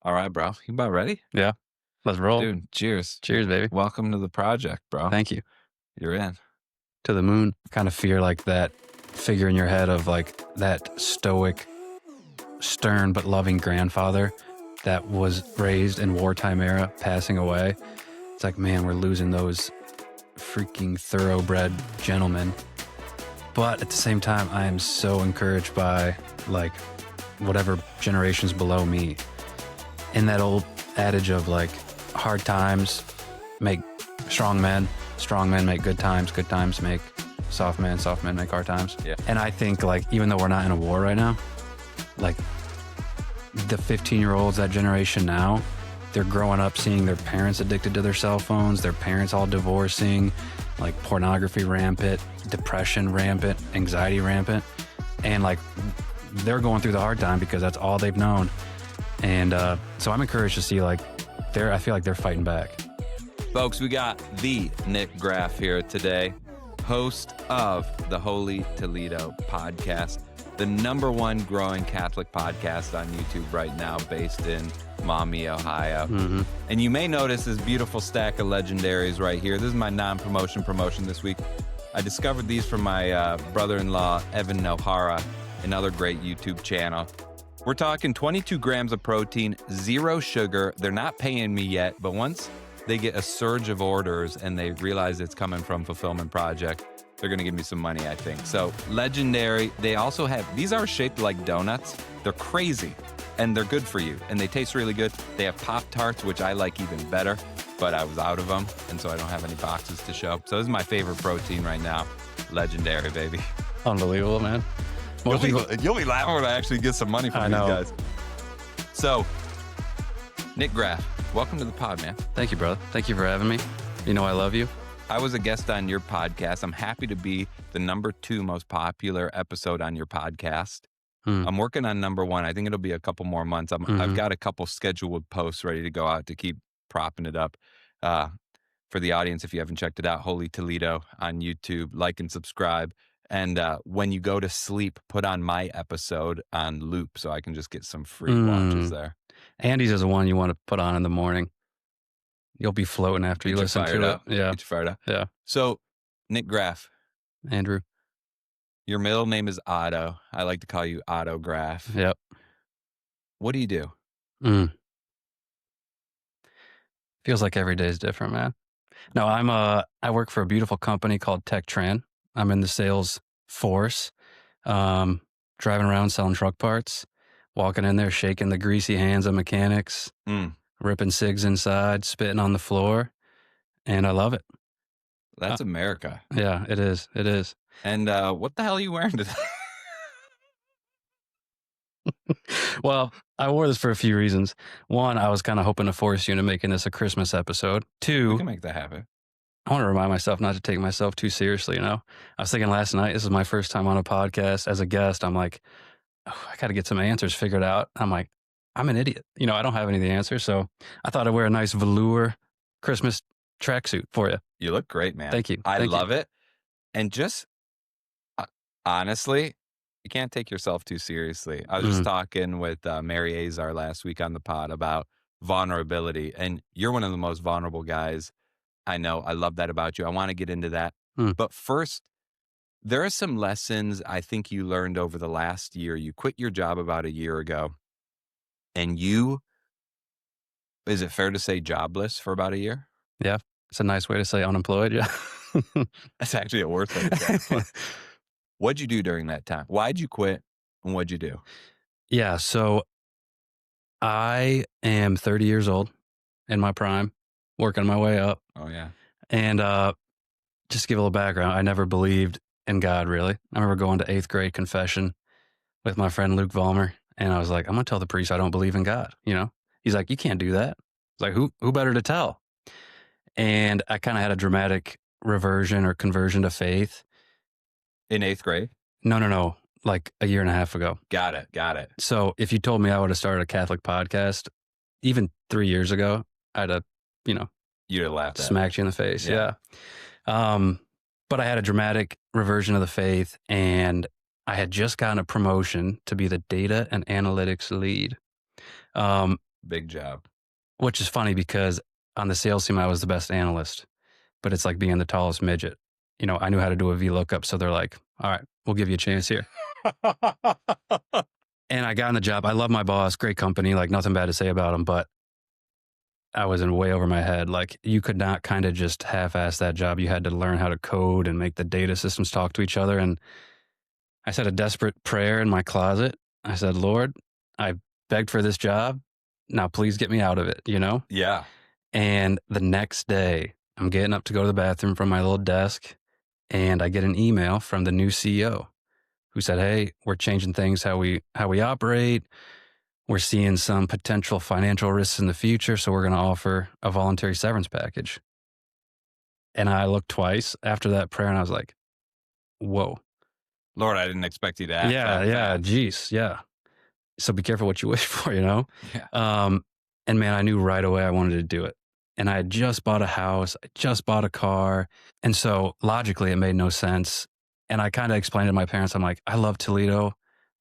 All right, bro. You about ready? Yeah. Let's roll. Dude, cheers. Cheers, baby. Welcome to the project, bro. Thank you. You're in. To the moon. Kind of fear like that figure in your head of like that stoic, stern but loving grandfather that was raised in wartime era passing away. It's like, man, we're losing those freaking thoroughbred gentlemen. But at the same time, I am so encouraged by like whatever generations below me. In that old adage of like hard times make strong men make good times make soft men make hard times. Yeah. And I think like even though we're not in a war right now, like the 15-year-olds, that generation now, they're growing up seeing their parents addicted to their cell phones, their parents all divorcing, like pornography rampant, depression rampant, anxiety rampant, and like they're going through the hard time because that's all they've known. And so I'm encouraged to see like I feel like they're fighting back. Folks, we got the Nick Graf here today, host of the Holy Toledo podcast, the #1 growing Catholic podcast on YouTube right now, based in Maumee, Ohio. Mm-hmm. And you may notice this beautiful stack of legendaries right here. This is my non-promotion promotion this week. I discovered these from my brother-in-law, Evan Nohara, another great YouTube channel. We're talking 22 grams of protein, 0 sugar. They're not paying me yet, but once they get a surge of orders and they realize it's coming from Fulfillment Project, they're going to give me some money, I think. So legendary. They also have, these are shaped like donuts. They're crazy and they're good for you and they taste really good. They have Pop-Tarts, which I like even better, but I was out of them. And so I don't have any boxes to show. So this is my favorite protein right now. Legendary, baby. Unbelievable, man. You'll be laughing when I actually get some money from these guys. So, Nick Graf, welcome to the pod, man. Thank you, brother. Thank you for having me. You know I love you. I was a guest on your podcast. I'm happy to be the #2 most popular episode on your podcast. I'm working on #1. I think it'll be a couple more months. I've got a couple scheduled posts ready to go out to keep propping it up. For the audience, if you haven't checked it out, Holy Toledo on YouTube, like and subscribe. And when you go to sleep, put on my episode on loop so I can just get some free watches there. Andy's is the one you want to put on in the morning. You'll be floating after you listen to it. Yeah. Get you fired up. Yeah. So, Nick Graf. Andrew. Your middle name is Otto. I like to call you Otto Graf. Yep. What do you do? Feels like every day is different, man. No, I work for a beautiful company called TechTran. I'm in the sales force, driving around selling truck parts, walking in there, shaking the greasy hands of mechanics, ripping cigs inside, spitting on the floor, and I love it. That's America. Yeah, it is. It is. And what the hell are you wearing today? Well, I wore this for a few reasons. One, I was kind of hoping to force you into making this a Christmas episode. Two, we can make that happen. I want to remind myself not to take myself too seriously, you know? I was thinking last night, this is my first time on a podcast as a guest. I'm like, oh, I got to get some answers figured out. I'm like, I'm an idiot. You know, I don't have any of the answers. So I thought I'd wear a nice velour Christmas tracksuit for you. You look great, man. Thank you. I love it. And just honestly, you can't take yourself too seriously. I was just talking with Mary Azar last week on the pod about vulnerability. And you're one of the most vulnerable guys I know. I love that about you. I want to get into that. But first, there are some lessons I think you learned over the last year. You quit your job about a year ago. And is it fair to say jobless for about a year? Yeah. It's a nice way to say unemployed. Yeah. That's actually a worse way to say it. What'd you do during that time? Why'd you quit and what'd you do? Yeah. So I am 30 years old in my prime, working my way up. Oh, yeah. And just to give a little background, I never believed in God, really. I remember going to 8th grade confession with my friend Luke Vollmer. And I was like, I'm going to tell the priest I don't believe in God. You know, he's like, you can't do that. It's like, who better to tell? And I kind of had a dramatic reversion or conversion to faith. In 8th grade? No. Like a year and a half ago. Got it. So if you told me I would have started a Catholic podcast, even 3 years ago, I'd have, you'd have laughed at smacked you in the face. Yeah. But I had a dramatic reversion of the faith, and I had just gotten a promotion to be the data and analytics lead. Big job. which is funny because on the sales team, I was the best analyst, but it's like being the tallest midget. You know, I knew how to do a VLOOKUP. So they're like, all right, we'll give you a chance here. And I got in the job. I love my boss, great company, like nothing bad to say about him, but I was in way over my head. Like you could not kind of just half-ass that job. You had to learn how to code and make the data systems talk to each other. And I said a desperate prayer in my closet. I said, Lord, I begged for this job. Now please get me out of it, you know? Yeah. And the next day, I'm getting up to go to the bathroom from my little desk, and I get an email from the new CEO who said, hey, we're changing things how we operate. We're seeing some potential financial risks in the future, so we're going to offer a voluntary severance package. And I looked twice after that prayer, and I was like, whoa. Lord, I didn't expect you to act that fast. Geez, yeah. So be careful what you wish for, you know? Yeah. And man, I knew right away I wanted to do it. And I had just bought a house, I just bought a car. And so logically, it made no sense. And I kind of explained to my parents, I'm like, I love Toledo.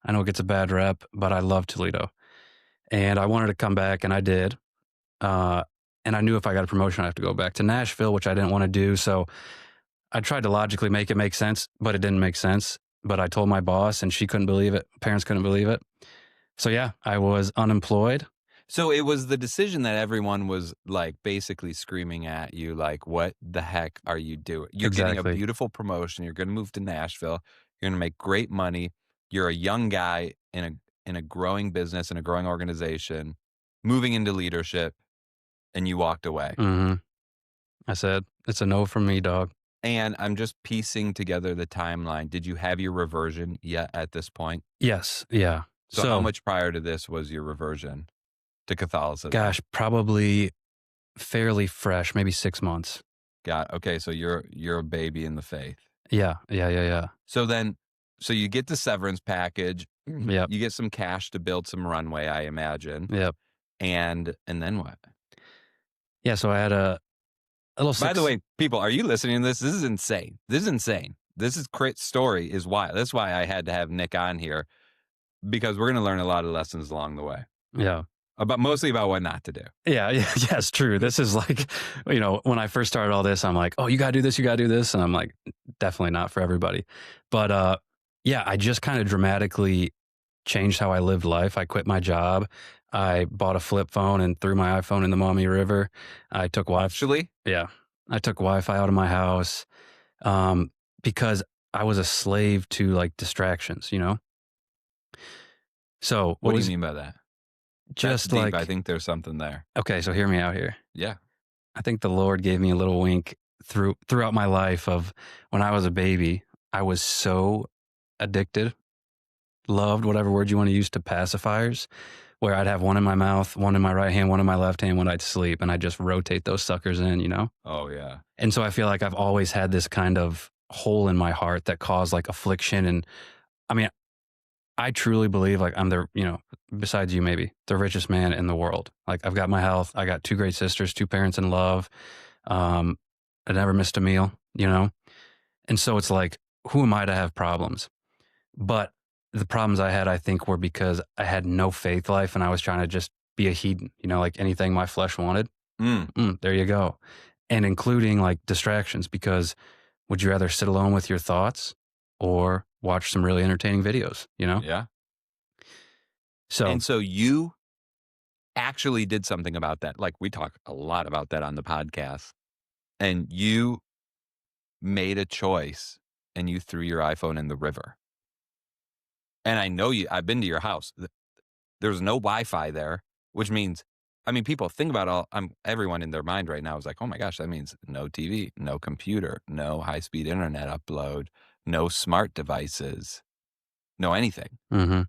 I know it gets a bad rep, but I love Toledo. And I wanted to come back, and I did. And I knew if I got a promotion, I'd have to go back to Nashville, which I didn't want to do. So I tried to logically make it make sense, but it didn't make sense. But I told my boss, and she couldn't believe it. Parents couldn't believe it. So yeah, I was unemployed. So it was the decision that everyone was like basically screaming at you, like, what the heck are you doing? You're getting a beautiful promotion. You're going to move to Nashville. You're going to make great money. You're a young guy in a growing business, in a growing organization, moving into leadership, and you walked away. Mm-hmm. I said, it's a no from me, dog. And I'm just piecing together the timeline. Did you have your reversion yet at this point? Yes. Yeah. So how much prior to this was your reversion to Catholicism? Gosh, probably fairly fresh, maybe 6 months. Okay, so you're a baby in the faith. Yeah. So you get the severance package. Yep. You get some cash to build some runway, I imagine. Yep. And then what? Yeah, so I had a little. By the way, people, are you listening to this? This is insane. This is Crit's story is why. That's why I had to have Nick on here, because we're going to learn a lot of lessons along the way. Yeah. Mostly about what not to do. Yeah. Yes, true. This is like, you know, when I first started all this, I'm like, oh, you got to do this, you got to do this. And I'm like, definitely not for everybody. But yeah, I just kind of dramatically changed how I lived life. I quit my job. I bought a flip phone and threw my iPhone in the Maumee River. I took Wi-Fi. Actually? Yeah. I took Wi-Fi out of my house because I was a slave to like distractions, you know? So what do you mean by that? Just That's like, deep. I think there's something there. Okay, so hear me out here. Yeah. I think the Lord gave me a little wink throughout my life of when I was a baby. I was so addicted, loved, whatever word you want to use, to pacifiers, where I'd have one in my mouth, one in my right hand, one in my left hand when I'd sleep, and I'd just rotate those suckers in, you know? Oh, yeah. And so I feel like I've always had this kind of hole in my heart that caused like affliction. And I mean, I truly believe like I'm the, you know, besides you maybe, the richest man in the world. Like I've got my health. I got 2 great sisters, 2 parents in love. I never missed a meal, you know? And so it's like, who am I to have problems? But the problems I had, I think, were because I had no faith life and I was trying to just be a hedon, you know, like anything my flesh wanted. There you go. And including like distractions, because would you rather sit alone with your thoughts or watch some really entertaining videos, you know? Yeah. So you actually did something about that. Like we talk a lot about that on the podcast, and you made a choice and you threw your iPhone in the river. And I know I've been to your house. There's no Wi-Fi there, which means, I mean, people think about everyone in their mind right now is like, oh my gosh, that means no TV, no computer, no high-speed internet upload, no smart devices, no anything. Mm-hmm.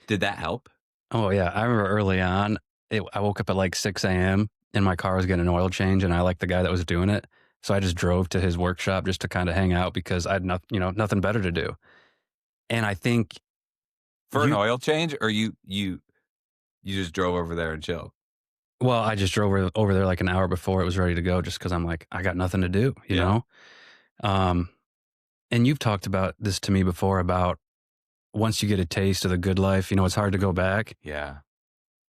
Did that help? Oh yeah. I remember early on, I woke up at like 6 a.m. and my car was getting an oil change, and I liked the guy that was doing it. So I just drove to his workshop just to kind of hang out because I had nothing better to do. And I think for an oil change, or you just drove over there and chilled? Well, I just drove over there like an hour before it was ready to go, just because I'm like, I got nothing to do, you know? And you've talked about this to me before about once you get a taste of the good life, you know, it's hard to go back. Yeah.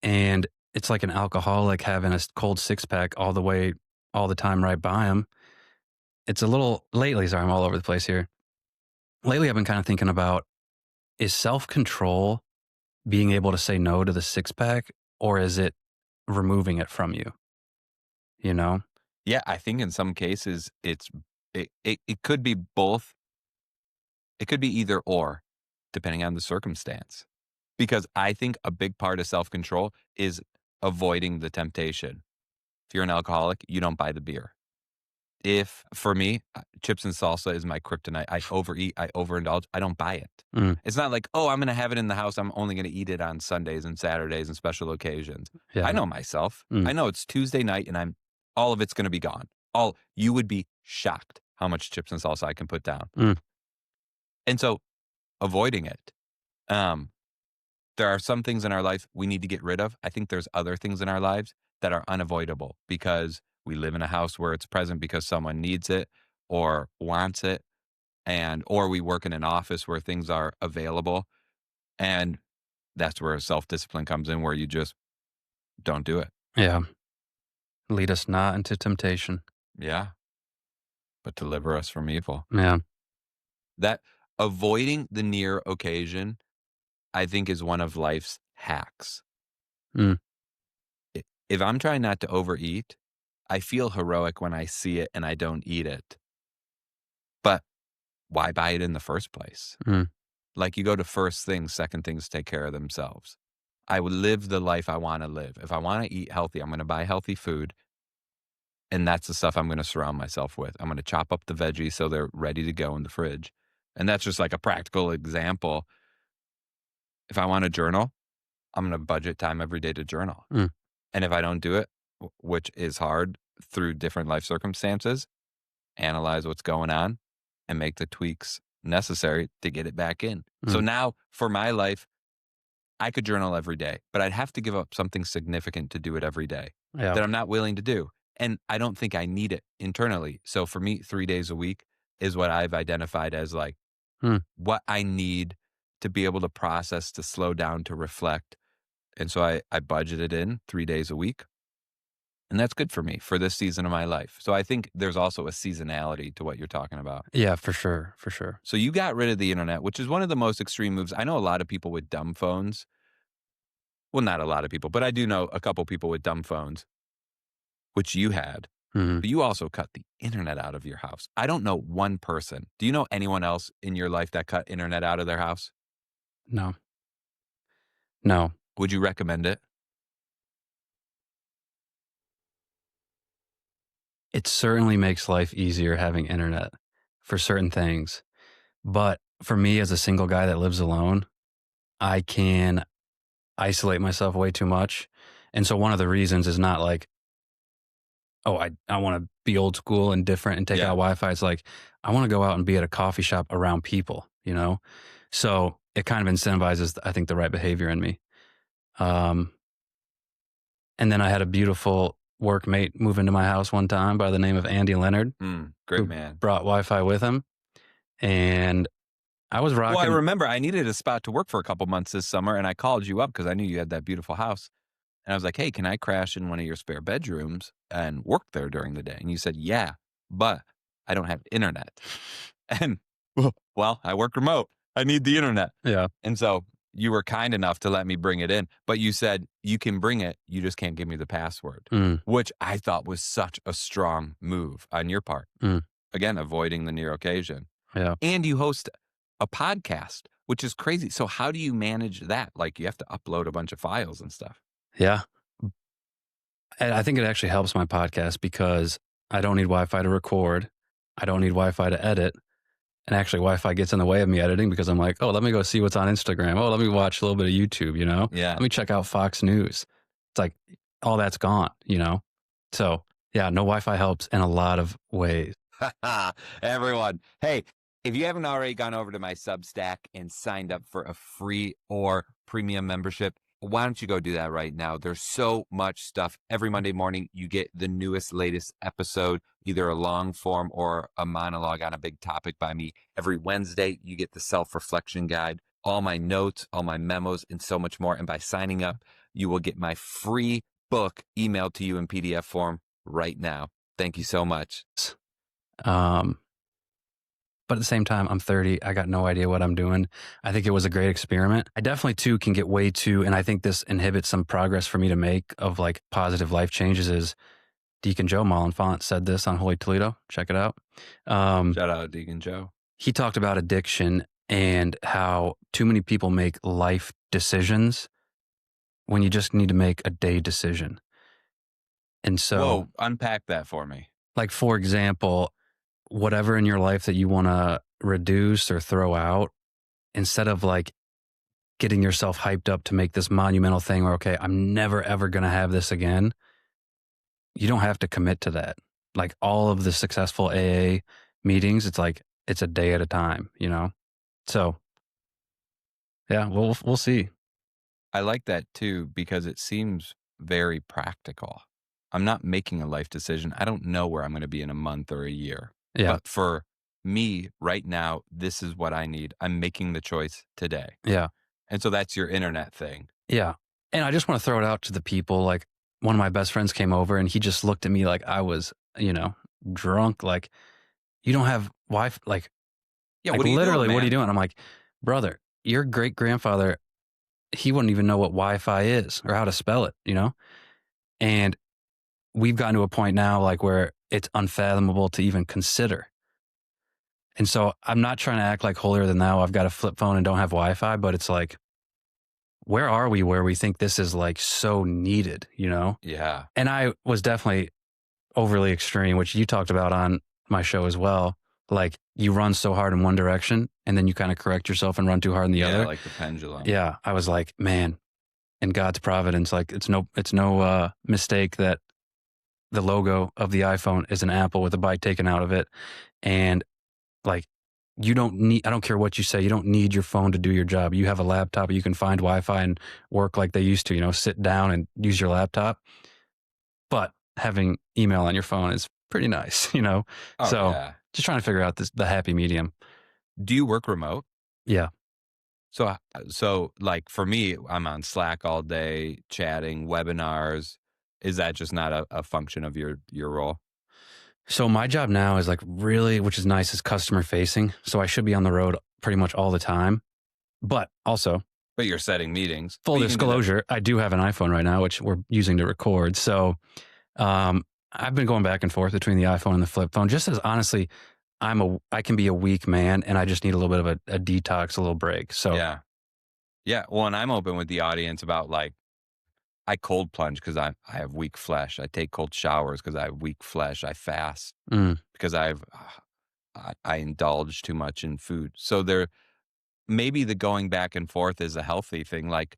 And it's like an alcoholic having a cold 6-pack all the time right by him. It's a little lately, sorry, I'm all over the place here. Lately, I've been kind of thinking about, is self-control being able to say no to the 6-pack, or is it removing it from you? You know? Yeah, I think in some cases it could be both. It could be either or, depending on the circumstance. Because I think a big part of self-control is avoiding the temptation. If you're an alcoholic, you don't buy the beer. If, for me, chips and salsa is my kryptonite. I overeat, I overindulge, I don't buy it. Mm, It's not like, oh, I'm going to have it in the house. I'm only going to eat it on Sundays and Saturdays and special occasions. I yeah. know myself. Mm, I know it's Tuesday night and all of it's going to be gone. You would be shocked how much chips and salsa I can put down. mm, And so avoiding it. Um, there are some things in our life we need to get rid of. I think there's other things in our lives that are unavoidable because we live in a house where it's present because someone needs it or wants it, or we work in an office where things are available. And that's where self-discipline comes in, where you just don't do it. yeah. Lead us not into temptation. Yeah. But deliver us from evil. Yeah. That avoiding the near occasion, I think, is one of life's hacks. Mm, If I'm trying not to overeat, I feel heroic when I see it and I don't eat it. But why buy it in the first place? mm, Like, you go to first things, second things take care of themselves. I would live the life I want to live. If I want to eat healthy, I'm going to buy healthy food. And that's the stuff I'm going to surround myself with. I'm going to chop up the veggies so they're ready to go in the fridge. And that's just like a practical example. If I want to journal, I'm going to budget time every day to journal. mm, And if I don't do it, which is hard through different life circumstances, analyze what's going on and make the tweaks necessary to get it back in. So mm, now for my life, I could journal every day, but I'd have to give up something significant to do it every day yeah. that I'm not willing to do. And I don't think I need it internally. So for me, 3 days a week is what I've identified as like Mm, what I need to be able to process, to slow down, to reflect. And so I budgeted in 3 days a week. And that's good for me for this season of my life. So I think there's also a seasonality to what you're talking about. yeah, for sure. For sure. So you got rid of the internet, which is one of the most extreme moves. I know a lot of people with dumb phones. Well, not a lot of people, but I do know a couple people with dumb phones, which you had. Mm, But you also cut the internet out of your house. I don't know one person. Do you know anyone else in your life that cut internet out of their house? no. No. Would you recommend it? It certainly makes life easier having internet for certain things. But for me, as a single guy that lives alone, I can isolate myself way too much. And so one of the reasons is not like, oh, I want to be old school and different and take Yeah. out Wi-Fi. It's like, I want to go out and be at a coffee shop around people, you know? So it kind of incentivizes, I think, the right behavior in me. And then I had a beautiful workmate move into my house one time by the name of Andy Leonard, Great who man. brought Wi-Fi with him. And I was rocking. Well, I remember I needed a spot to work for a couple months this summer, and I called you up because I knew you had that beautiful house. And I was like, hey, can I crash in one of your spare bedrooms and work there during the day? And you said, yeah, but I don't have internet. And well, I work remote. I need the internet. Yeah. And so you were kind enough to let me bring it in, but you said you can bring it. You just can't give me the password, which I thought was such a strong move on your part. Again, avoiding the near occasion. Yeah. And you host a podcast, which is crazy. So how do you manage that? Like, you have to upload a bunch of files and stuff. Yeah. And I think it actually helps my podcast because I don't need Wi-Fi to record. I don't need Wi-Fi to edit. And actually Wi-Fi gets in the way of me editing because I'm like, oh, let me go see what's on Instagram. Oh, let me watch a little bit of YouTube, you know? Yeah. Let me check out Fox News. It's like all that's gone, you know? So yeah, no Wi-Fi helps in a lot of ways. Everyone, hey, if you haven't already gone over to my Substack and signed up for a free or premium membership, why don't you go do that right now? There's so much stuff. Every Monday morning, you get the newest, latest episode, either a long form or a monologue on a big topic by me. Every Wednesday, you get the self-reflection guide, all my notes, all my memos, and so much more. And by signing up, you will get my free book emailed to you in PDF form right now. Thank you so much. But at the same time, I'm 30. I got no idea what I'm doing. I think it was a great experiment. I definitely too can get way too, and I think this inhibits some progress for me to make of like positive life changes. Is Deacon Joe Malenfant said this on Holy Toledo. Check it out. Shout out Deacon Joe. He talked about addiction and how too many people make life decisions when you just need to make a day decision. And so, whoa, unpack that for me. Like, for example, whatever in your life that you want to reduce or throw out, instead of like getting yourself hyped up to make this monumental thing where, okay, I'm never, ever going to have this again. You don't have to commit to that. Like all of the successful AA meetings, it's like, it's a day at a time, you know? So yeah, we'll see. I like that too, because it seems very practical. I'm not making a life decision. I don't know where I'm going to be in a month or a year. Yeah. But for me right now, this is what I need. I'm making the choice today. Yeah. And so that's your internet thing. Yeah. And I just want to throw it out to the people. Like one of my best friends came over and he just looked at me like I was, you know, drunk. Like, you don't have Wi-Fi. Like, yeah, like what are you literally, doing, what are you man? doing? I'm like, brother, your great grandfather, he wouldn't even know what Wi-Fi is or how to spell it, you know? And we've gotten to a point now like where it's unfathomable to even consider. And so I'm not trying to act like holier than thou. I've got a flip phone and don't have Wi-Fi, but it's like, where are we where we think this is like so needed, you know? Yeah. And I was definitely overly extreme, which you talked about on my show as well. Like you run so hard in one direction and then you kind of correct yourself and run too hard in the other. Like the pendulum. Yeah. I was like, man, in God's providence, like it's no mistake that the logo of the iPhone is an apple with a bite taken out of it. And like, I don't care what you say, you don't need your phone to do your job. You have a laptop, you can find Wi-Fi and work like they used to, you know, sit down and use your laptop. But having email on your phone is pretty nice, you know? Just trying to figure out the happy medium. Do you work remote? Yeah. So like for me, I'm on Slack all day, chatting, webinars. Is that just not a function of your role? So my job now is like really, which is nice, is customer facing. So I should be on the road pretty much all the time. But you're setting meetings. Full disclosure, I do have an iPhone right now, which we're using to record. So I've been going back and forth between the iPhone and the flip phone, just as honestly, I can be a weak man and I just need a little bit of a detox, a little break. So yeah. Well, and I'm open with the audience about like, I cold plunge because I have weak flesh. I take cold showers because I have weak flesh. I fast because I indulge too much in food. So maybe the going back and forth is a healthy thing. Like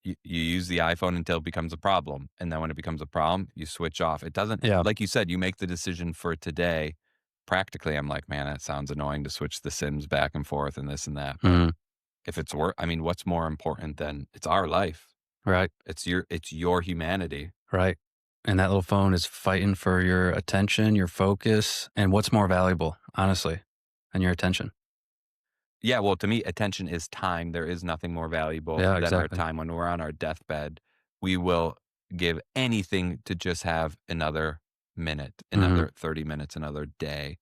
you use the iPhone until it becomes a problem. And then when it becomes a problem, you switch off. It doesn't, like you said, you make the decision for today. Practically, I'm like, man, that sounds annoying to switch the Sims back and forth and this and that. But if it's what's more important than it's our life? Right. It's your humanity. Right. And that little phone is fighting for your attention, your focus, and what's more valuable, honestly, than your attention? Yeah. Well, to me, attention is time. There is nothing more valuable than our time. When we're on our deathbed, we will give anything to just have another minute, another 30 minutes, another day.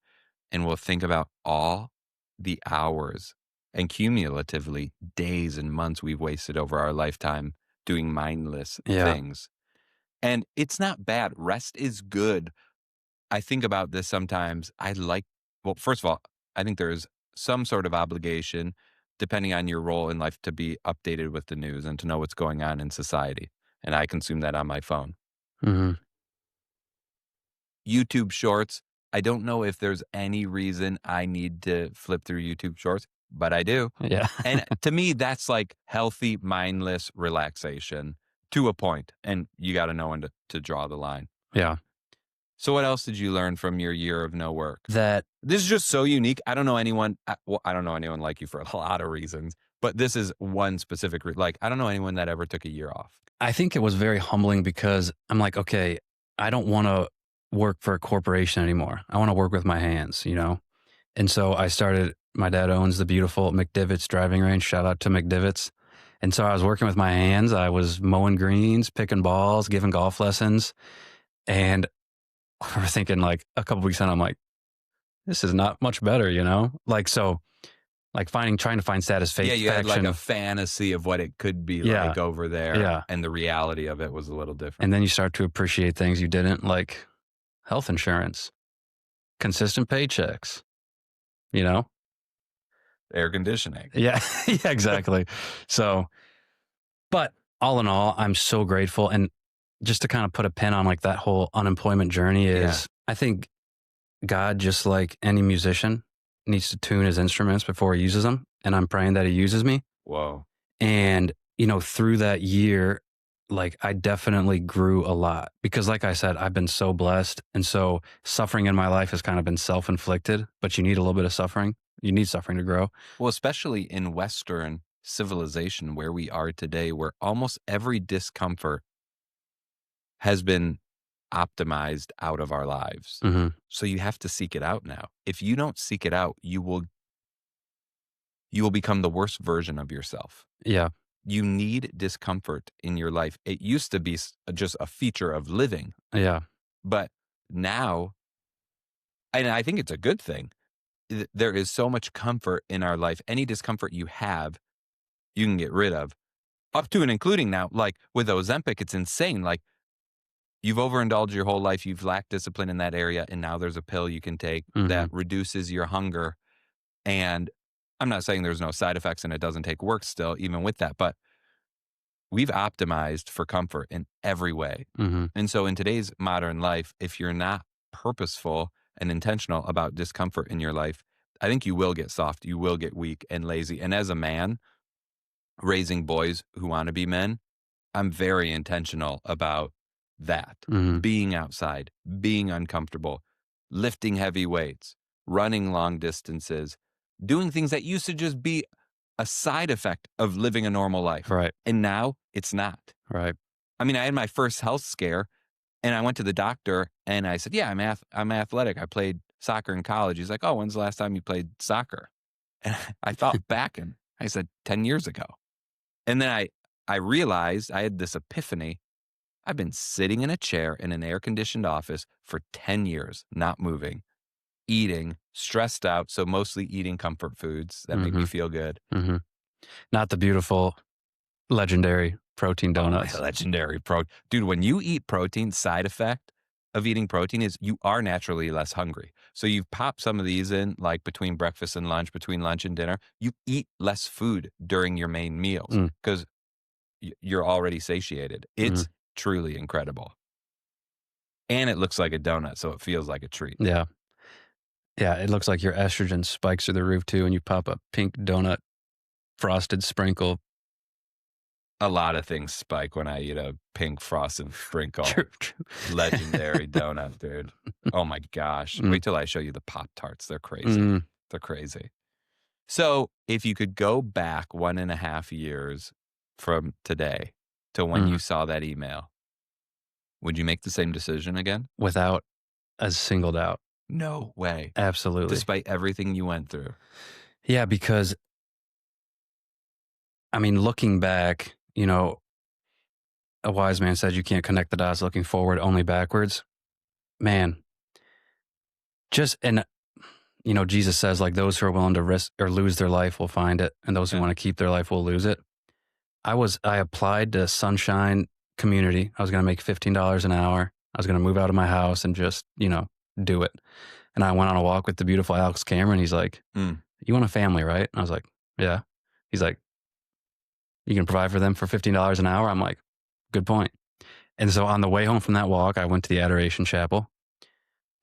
And we'll think about all the hours and cumulatively days and months we've wasted over our lifetime doing mindless things. And it's not bad. Rest is good. I think about this sometimes. First of all, I think there is some sort of obligation, depending on your role in life, to be updated with the news and to know what's going on in society. And I consume that on my phone. YouTube Shorts. I don't know if there's any reason I need to flip through YouTube Shorts, but I do. Yeah. And to me, that's like healthy, mindless relaxation to a point. And you got to know when to draw the line. Yeah. So what else did you learn from your year of no work? That this is just so unique. I don't know anyone. I don't know anyone like you for a lot of reasons, but this is one specific. I don't know anyone that ever took a year off. I think it was very humbling because I'm like, okay, I don't want to work for a corporation anymore. I want to work with my hands, you know? And so I started, my dad owns the beautiful McDivitt's driving range. Shout out to McDivitt's. And so I was working with my hands. I was mowing greens, picking balls, giving golf lessons. And we're thinking like a couple weeks in, I'm like, this is not much better, you know? Like, so like trying to find satisfaction. Yeah, you had like a fantasy of what it could be like over there. Yeah. And the reality of it was a little different. And then you start to appreciate things you didn't, like health insurance, consistent paychecks, you know? Air conditioning. Yeah, yeah, exactly. So, but all in all, I'm so grateful. And just to kind of put a pin on like that whole unemployment journey is, I think God, just like any musician, needs to tune his instruments before he uses them. And I'm praying that he uses me. Whoa. And, you know, through that year, like I definitely grew a lot because like I said, I've been so blessed. And so suffering in my life has kind of been self-inflicted, but you need a little bit of suffering. You need suffering to grow. Well, especially in Western civilization where we are today, where almost every discomfort has been optimized out of our lives. Mm-hmm. So you have to seek it out now. If you don't seek it out, you will become the worst version of yourself. Yeah. You need discomfort in your life. It used to be just a feature of living. Yeah. But now, and I think it's a good thing, there is so much comfort in our life. Any discomfort you have, you can get rid of, up to and including now, like with Ozempic, it's insane. Like you've overindulged your whole life. You've lacked discipline in that area. And now there's a pill you can take that reduces your hunger. And I'm not saying there's no side effects and it doesn't take work still, even with that, but we've optimized for comfort in every way. Mm-hmm. And so in today's modern life, if you're not purposeful and intentional about discomfort in your life, I think you will get soft, you will get weak and lazy. And as a man raising boys who want to be men, I'm very intentional about that. Being outside, being uncomfortable, lifting heavy weights, running long distances, doing things that used to just be a side effect of living a normal life. Right. And now it's not. Right. I mean, I had my first health scare and I went to the doctor and I said, yeah, I'm athletic. I played soccer in college. He's like, oh, when's the last time you played soccer? And I thought back and I said 10 years ago. And then I realized I had this epiphany. I've been sitting in a chair in an air-conditioned office for 10 years, not moving, eating, stressed out, so mostly eating comfort foods that make me feel good. Mm-hmm. Not the beautiful, legendary protein donuts. Legendary protein. Dude, when you eat protein, side effect of eating protein is you are naturally less hungry. So you pop some of these in like between breakfast and lunch, between lunch and dinner. You eat less food during your main meals because you're already satiated. It's truly incredible. And it looks like a donut, so it feels like a treat. Yeah. Yeah, it looks like your estrogen spikes through the roof too, and you pop a pink donut, frosted sprinkle. A lot of things spike when I eat a pink frosted sprinkle. True. Legendary donut, dude. Oh my gosh. Wait till I show you the Pop-Tarts. They're crazy. They're crazy. So if you could go back 1.5 years from today to when you saw that email, would you make the same decision again? Without a single doubt. No way. Absolutely. Despite everything you went through. Yeah, because, I mean, looking back, you know, a wise man said you can't connect the dots looking forward, only backwards. Man, and, you know, Jesus says like those who are willing to risk or lose their life will find it. And those who want to keep their life will lose it. I applied to Sunshine Community. I was going to make $15 an hour. I was going to move out of my house and just, you know, do it. And I went on a walk with the beautiful Alex Cameron. He's like, you want a family, right? And I was like, yeah. He's like, you can provide for them for $15 an hour? I'm like, good point. And so on the way home from that walk, I went to the Adoration Chapel.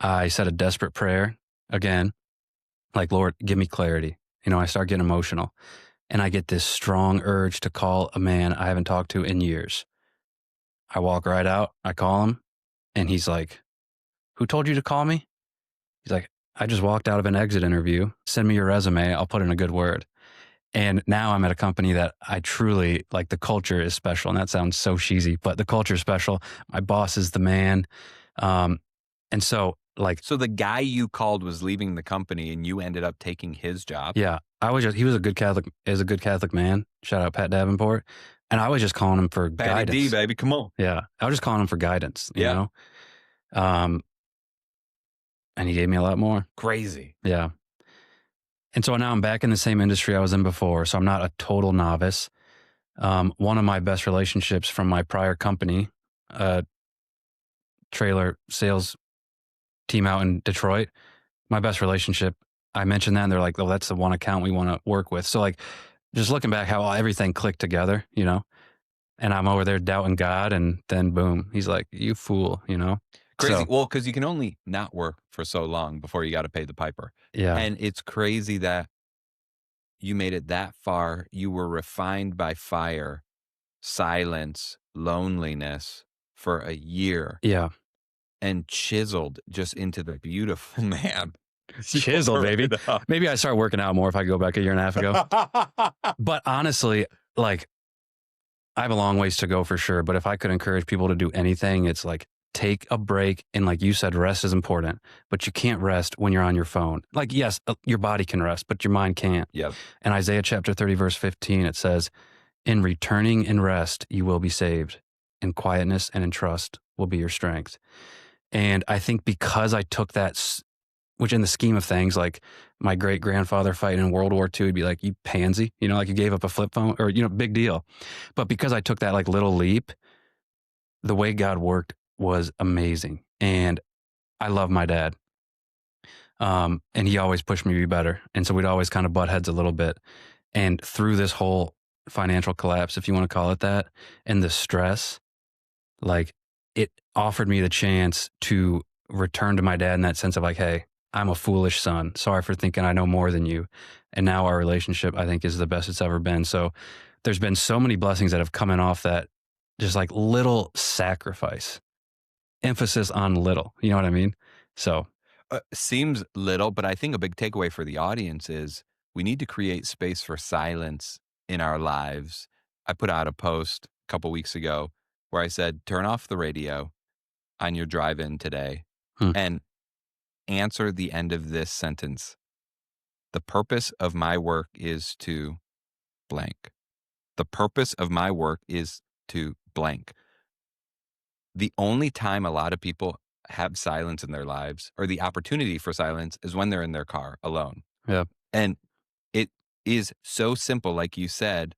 I said a desperate prayer again, like, Lord, give me clarity. You know, I start getting emotional and I get this strong urge to call a man I haven't talked to in years. I walk right out. I call him and he's like, who told you to call me? He's like, I just walked out of an exit interview. Send me your resume. I'll put in a good word. And now I'm at a company that I truly like. The culture is special. And that sounds so cheesy, but the culture is special. My boss is the man. And so like. So the guy you called was leaving the company and you ended up taking his job? Yeah. he was a good Catholic man. Shout out Pat Davenport. And I was just calling him for Patty guidance. D, baby, come on. Yeah. I was just calling him for guidance, you Yeah. know? And he gave me a lot more. Crazy. Yeah. And so now I'm back in the same industry I was in before. So I'm not a total novice. One of my best relationships from my prior company, trailer sales team out in Detroit, my best relationship, I mentioned that and they're like, oh, that's the one account we want to work with. So like just looking back how everything clicked together, you know, and I'm over there doubting God and then boom, he's like, you fool, you know? Crazy. So, Well, because you can only not work for so long before you got to pay the piper. yeah. And it's crazy that you made it that far. You were refined by fire, silence, loneliness for a year. Yeah. And chiseled just into the beautiful man. Chisel, baby. Maybe I start working out more if I go back a year and a half ago. But honestly, like I have a long ways to go for sure. But if I could encourage people to do anything, it's like take a break. And like you said, rest is important, but you can't rest when you're on your phone. Like, yes, your body can rest, but your mind can't. Yep. And Isaiah chapter 30, verse 15, it says, in returning in rest, you will be saved. In quietness and in trust will be your strength. And I think because I took that, which in the scheme of things, like my great grandfather fighting in World War II, he'd be like, you pansy, you know, like you gave up a flip phone or, you know, big deal. But because I took that like little leap, the way God worked was amazing. And I love my dad. And he always pushed me to be better. And so we'd always kind of butt heads a little bit. And through this whole financial collapse, if you want to call it that, and the stress, like it offered me the chance to return to my dad in that sense of like, hey, I'm a foolish son. Sorry for thinking I know more than you. And now our relationship, I think, is the best it's ever been. So there's been so many blessings that have come in off that, just like little sacrifice, emphasis on little, you know what I mean? So seems little, but I think a big takeaway for the audience is we need to create space for silence in our lives. I put out a post a couple weeks ago where I said, turn off the radio on your drive-in today and answer the end of this sentence. The purpose of my work is to blank. The purpose of my work is to blank. The only time a lot of people have silence in their lives or the opportunity for silence is when they're in their car alone. Yeah. And it is so simple, like you said,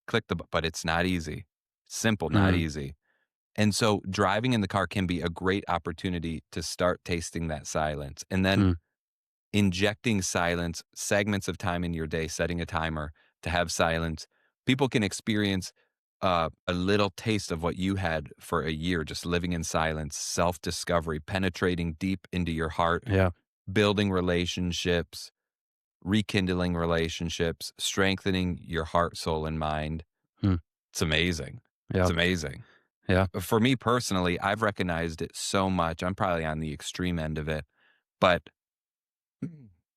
click the button, but it's not easy. Simple, not easy. And so driving in the car can be a great opportunity to start tasting that silence and then injecting silence, segments of time in your day, setting a timer to have silence. People can experience a little taste of what you had for a year, just living in silence, self-discovery, penetrating deep into your heart, building relationships, rekindling relationships, strengthening your heart, soul, and mind. It's amazing. It's amazing. Yeah. For me personally, I've recognized it so much. I'm probably on the extreme end of it, but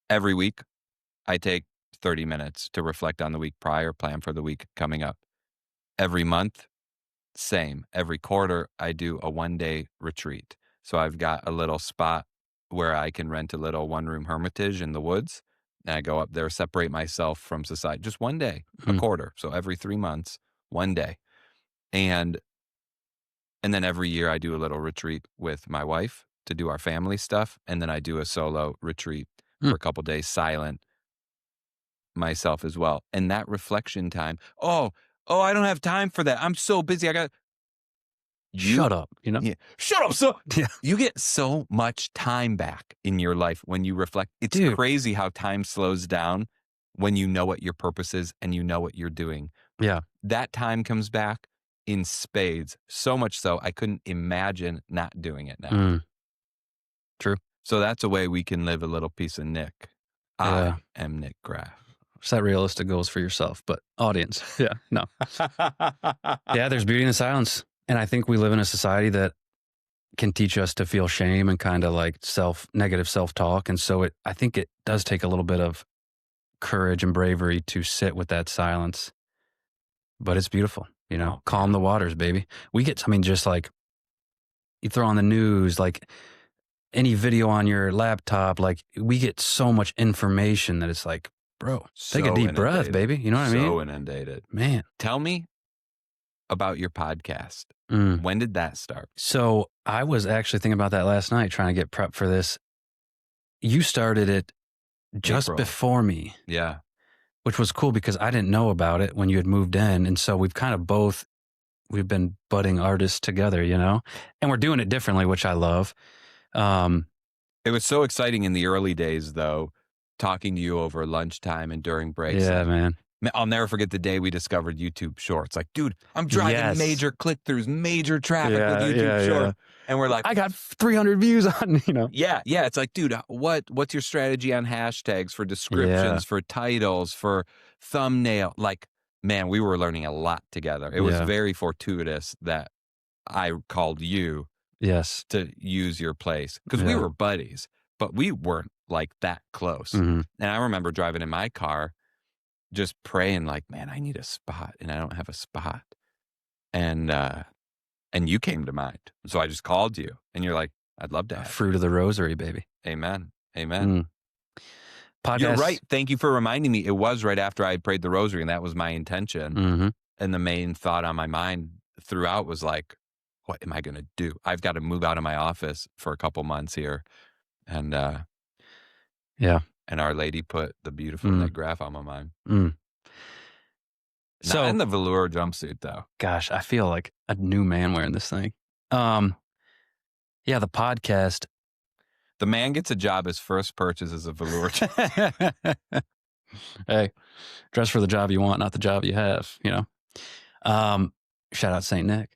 every week I take 30 minutes to reflect on the week prior, plan for the week coming up. Every month, same. Every quarter, I do a 1-day retreat. So I've got a little spot where I can rent a little one-room hermitage in the woods. And I go up there, separate myself from society. Just 1 day, a quarter. So every 3 months, 1 day. And then every year I do a little retreat with my wife to do our family stuff. And then I do a solo retreat for a couple days, silent, myself as well. And that reflection time, oh, I don't have time for that. I'm so busy. Shut up, you know? Yeah. Shut up. So you get so much time back in your life when you reflect. It's crazy how time slows down when you know what your purpose is and you know what you're doing. Yeah. That time comes back in spades. So much so I couldn't imagine not doing it now. True. So that's a way we can live a little piece of Nick. I am Nick Graf. Set realistic goals for yourself, but audience. Yeah. No. Yeah, there's beauty in the silence. And I think we live in a society that can teach us to feel shame and kind of like negative self-talk. And so I think it does take a little bit of courage and bravery to sit with that silence. But it's beautiful, you know, calm the waters, baby. Just like you throw on the news, like any video on your laptop, like we get so much information that it's like, bro, take a deep breath, baby. You know what I mean? So inundated. Man. Tell me about your podcast. Mm. When did that start? So I was actually thinking about that last night, trying to get prepped for this. You started it just April. before me. Yeah. Which was cool because I didn't know about it when you had moved in. And so we've kind of we've been budding artists together, you know, and we're doing it differently, which I love. It was so exciting in the early days, though, talking to you over lunchtime and during breaks. Yeah, man. I'll never forget the day we discovered YouTube Shorts. Like, dude, I'm driving major click-throughs, major traffic with YouTube Shorts. And we're like, I got 300 views on, you know. Yeah. It's like, dude, what's your strategy on hashtags for descriptions, for titles, for thumbnail? Like, man, we were learning a lot together. It was very fortuitous that I called you to use your place because we were buddies, but we weren't like that close. Mm-hmm. And I remember driving in my car just praying like, man, I need a spot and I don't have a spot. And you came to mind. So I just called you and you're like, I'd love to have fruit of the rosary, baby. Amen. Podcast. You're right. Thank you for reminding me. It was right after I prayed the rosary and that was my intention. Mm-hmm. And the main thought on my mind throughout was like, what am I going to do? I've got to move out of my office for a couple months here. And and Our Lady put the beautiful knit Graf on my mind. So, not in the velour jumpsuit though. Gosh, I feel like a new man wearing this thing. The podcast. The man gets a job. His first purchase is a velour jumpsuit. Hey, dress for the job you want, not the job you have, you know. Shout out St. Nick.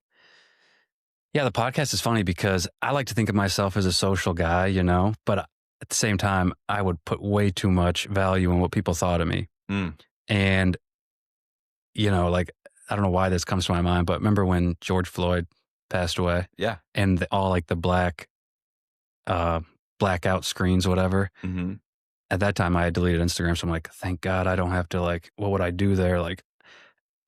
Yeah, the podcast is funny because I like to think of myself as a social guy, you know, but at the same time, I would put way too much value in what people thought of me. And, you know, like, I don't know why this comes to my mind, but remember when George Floyd passed away? Yeah. And all like the blackout screens, whatever. Mm-hmm. At that time, I had deleted Instagram. So I'm like, thank God I don't have to, like, what would I do there? Like,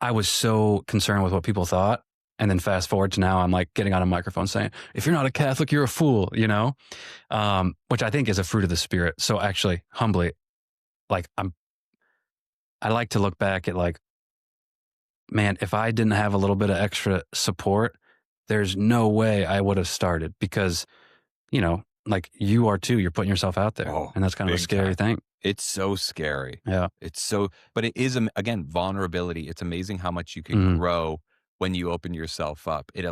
I was so concerned with what people thought. And then fast forward to now, I'm like getting on a microphone saying, if you're not a Catholic, you're a fool, you know, which I think is a fruit of the Spirit. So actually, humbly, like I like to look back at like, man, if I didn't have a little bit of extra support, there's no way I would have started because, you know, like you are too, you're putting yourself out there. And that's kind of a scary thing. It's so scary. Yeah. But it is, again, vulnerability. It's amazing how much you can grow when you open yourself up. It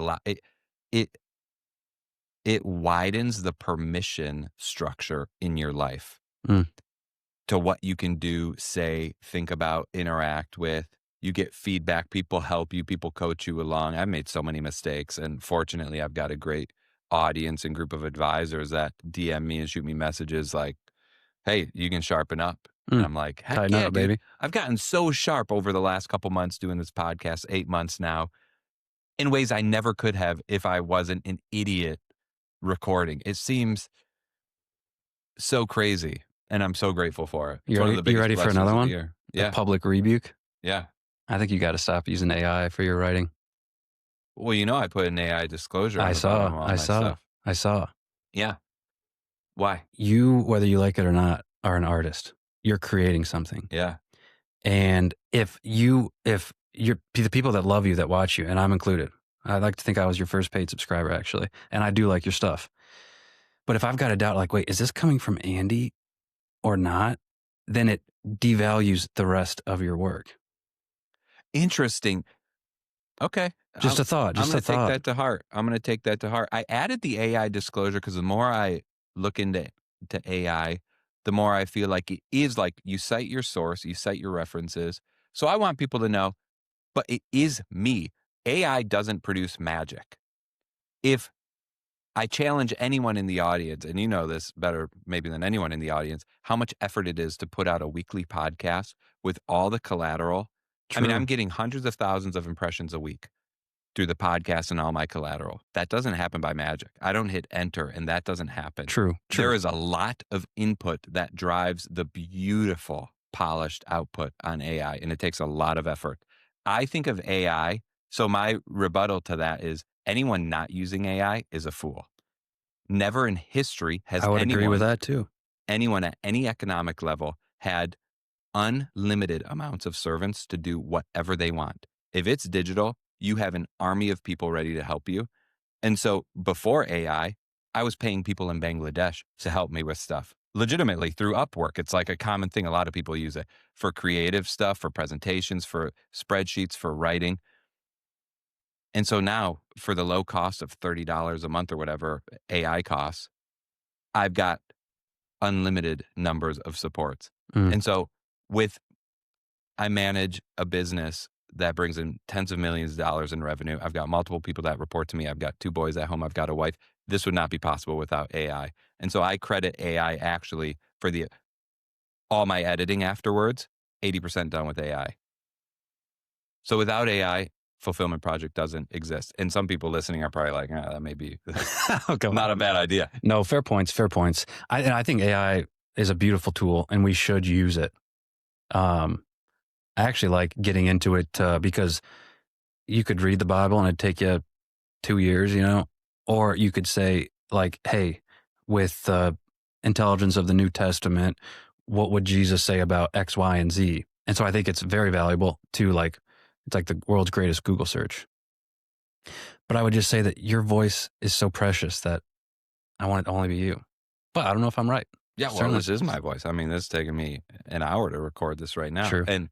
widens the permission structure in your life to what you can do, say, think about, interact with. You get feedback. People help you. People coach you along. I've made so many mistakes. And fortunately, I've got a great audience and group of advisors that DM me and shoot me messages like, hey, you can sharpen up. And I'm like, heck yeah, up, baby. I've gotten so sharp over the last couple months doing this podcast, 8 months now, in ways I never could have if I wasn't an idiot recording. It seems so crazy, and I'm so grateful for it. You ready for another one? Yeah. A public rebuke? Yeah. I think you got to stop using AI for your writing. Well, you know, I put an AI disclosure on I the bottom of all my stuff. I saw. Yeah. Why? You, whether you like it or not, are an artist. You're creating something. Yeah. And if you're the people that love you, that watch you, and I'm included, I like to think I was your first paid subscriber, actually. And I do like your stuff. But if I've got a doubt, like, wait, is this coming from Andy or not? Then it devalues the rest of your work. Interesting. Okay. Just a thought. I'm going to take that to heart. I added the AI disclosure because the more I look into AI, the more I feel like it is like you cite your source, you cite your references. So I want people to know, but it is me. AI doesn't produce magic. If I challenge anyone in the audience, and you know this better maybe than anyone in the audience, how much effort it is to put out a weekly podcast with all the collateral. True. I mean, I'm getting hundreds of thousands of impressions a week through the podcast and all my collateral. That doesn't happen by magic. I don't hit enter and that doesn't happen. True. There is a lot of input that drives the beautiful, polished output on AI, and it takes a lot of effort. I think of AI, so my rebuttal to that is anyone not using AI is a fool. Never in history has I would agree with that too. Anyone at any economic level had unlimited amounts of servants to do whatever they want. If it's digital, you have an army of people ready to help you. And so before AI, I was paying people in Bangladesh to help me with stuff legitimately through Upwork. It's like a common thing. A lot of people use it for creative stuff, for presentations, for spreadsheets, for writing. And so now for the low cost of $30 a month or whatever AI costs, I've got unlimited numbers of supports. And so I manage a business that brings in tens of millions of dollars in revenue. I've got multiple people that report to me. I've got 2 boys at home. I've got a wife. This would not be possible without AI. And so I credit AI actually for all my editing afterwards, 80% done with AI. So without AI, Fulfillment Project doesn't exist. And some people listening are probably like, that may be not a bad idea. No, fair points. I think AI is a beautiful tool and we should use it. I actually like getting into it because you could read the Bible and it'd take you 2 years, or you could say like, hey, with the intelligence of the New Testament, what would Jesus say about X, Y, and Z? And so I think it's very valuable to it's like the world's greatest Google search. But I would just say that your voice is so precious that I want it to only be you. But I don't know if I'm right. Yeah, well, Certainly. this is my voice. I mean, this is taking me an hour to record this right now. True. And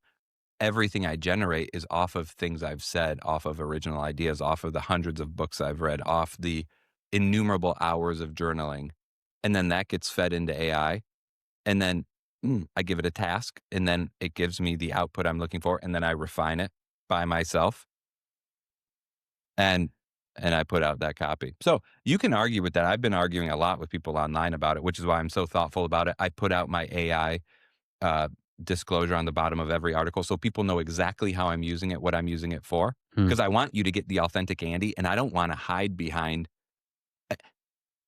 everything I generate is off of things I've said, off of original ideas, off of the hundreds of books I've read, off the innumerable hours of journaling. And then that gets fed into AI. And then I give it a task, and then it gives me the output I'm looking for, and then I refine it by myself. And I put out that copy. So you can argue with that. I've been arguing a lot with people online about it, which is why I'm so thoughtful about it. I put out my AI disclosure on the bottom of every article so people know exactly how I'm using it, what I'm using it for, because I want you to get the authentic Andy, and I don't want to hide behind.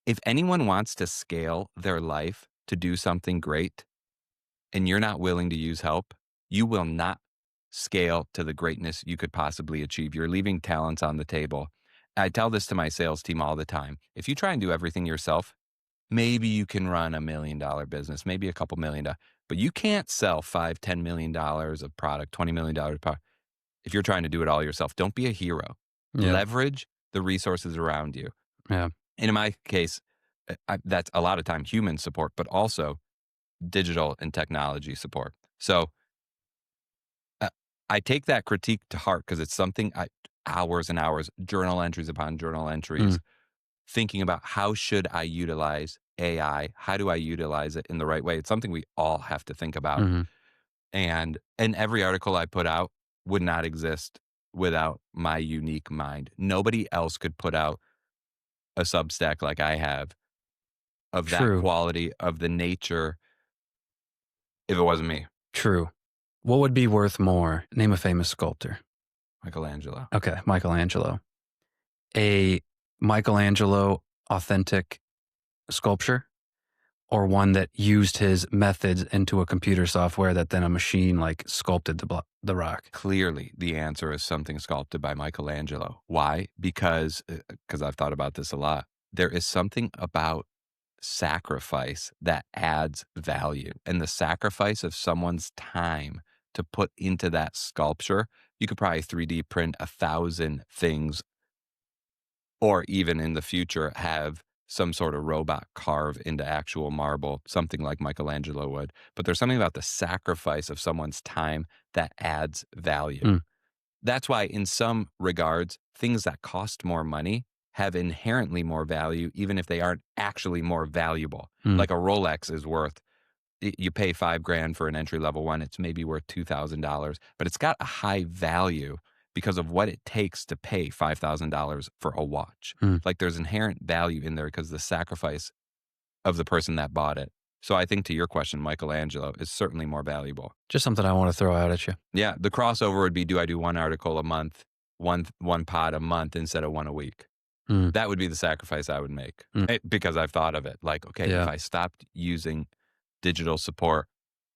If anyone wants to scale their life to do something great and you're not willing to use help, you will not scale to the greatness you could possibly achieve. You're leaving talents on the table. I tell this to my sales team all the time. If you try and do everything yourself, maybe you can run $1 million business, maybe a couple $1 million, but you can't sell $5-10 million of product, $20 million of product. If you're trying to do it all yourself, don't be a hero. Yeah. Leverage the resources around you. Yeah. And in my case, that's a lot of time human support, but also digital and technology support. So I take that critique to heart because it's something hours and hours, journal entries upon journal entries, thinking about how should I utilize AI? How do I utilize it in the right way? It's something we all have to think about. And every article I put out would not exist without my unique mind. Nobody else could put out a Substack like I have of that quality, of the nature, if it wasn't me. True. What would be worth more? Name a famous sculptor. Michelangelo. Okay, Michelangelo. A Michelangelo authentic sculpture, or one that used his methods into a computer software that then a machine sculpted the rock? Clearly, the answer is something sculpted by Michelangelo. Why? Because I've thought about this a lot. There is something about sacrifice that adds value, and the sacrifice of someone's time to put into that sculpture. You could probably 3D print 1,000 things, or even in the future have some sort of robot carve into actual marble, something like Michelangelo would. But there's something about the sacrifice of someone's time that adds value. That's why in some regards, things that cost more money have inherently more value, even if they aren't actually more valuable. Like a Rolex is worth, you pay $5,000 for an entry-level one, it's maybe worth $2,000, but it's got a high value because of what it takes to pay $5,000 for a watch. Like there's inherent value in there because of the sacrifice of the person that bought it. So I think to your question, Michelangelo is certainly more valuable. Just something I want to throw out at you. Yeah, the crossover would be, do I do one article a month, one pod a month instead of one a week? That would be the sacrifice I would make because I've thought of it. Like, okay, if I stopped using digital support,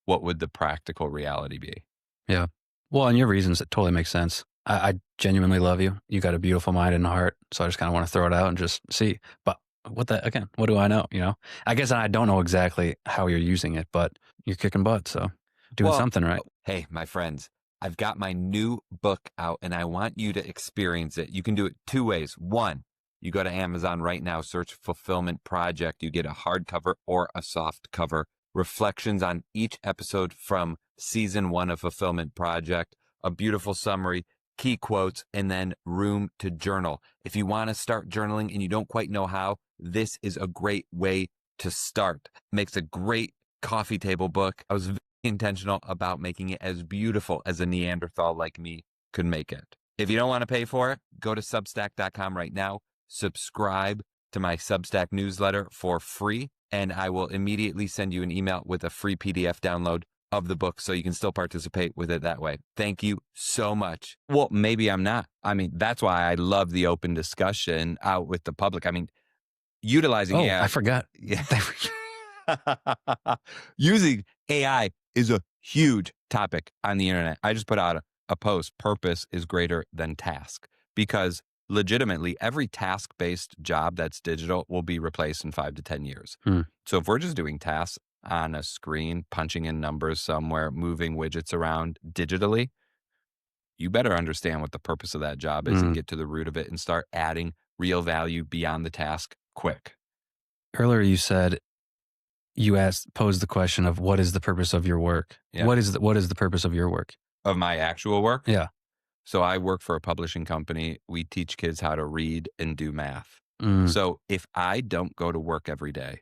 what would the practical reality be? Yeah. Well, and your reasons, it totally makes sense. I genuinely love you. You got a beautiful mind and heart. So I just kind of want to throw it out and just see. But what do I know? I guess I don't know exactly how you're using it, but you're kicking butt. So doing something right. Hey, my friends, I've got my new book out and I want you to experience it. You can do it two ways. One, you go to Amazon right now, search Fulfillment Project. You get a hardcover or a soft cover. Reflections on each episode from season 1 of Fulfillment Project, a beautiful summary, key quotes, and then room to journal. If you want to start journaling and you don't quite know how, this is a great way to start. Makes a great coffee table book. I was very intentional about making it as beautiful as a Neanderthal like me could make it. If you don't want to pay for it, go to substack.com right now. Subscribe to my Substack newsletter for free, and I will immediately send you an email with a free PDF download of the book so you can still participate with it that way. Thank you so much. Well, maybe I'm not. I mean, that's why I love the open discussion out with the public. I mean, utilizing AI. I forgot. Yeah. Using AI is a huge topic on the internet. I just put out a post, purpose is greater than task, because legitimately every task-based job that's digital will be replaced in 5 to 10 years. So if we're just doing tasks on a screen, punching in numbers somewhere, moving widgets around digitally, you better understand what the purpose of that job is and get to the root of it and start adding real value beyond the task quick. Earlier you said, posed the question of what is the purpose of your work? Yeah. What is the purpose of your work? Of my actual work? Yeah. So I work for a publishing company. We teach kids how to read and do math. So if I don't go to work every day,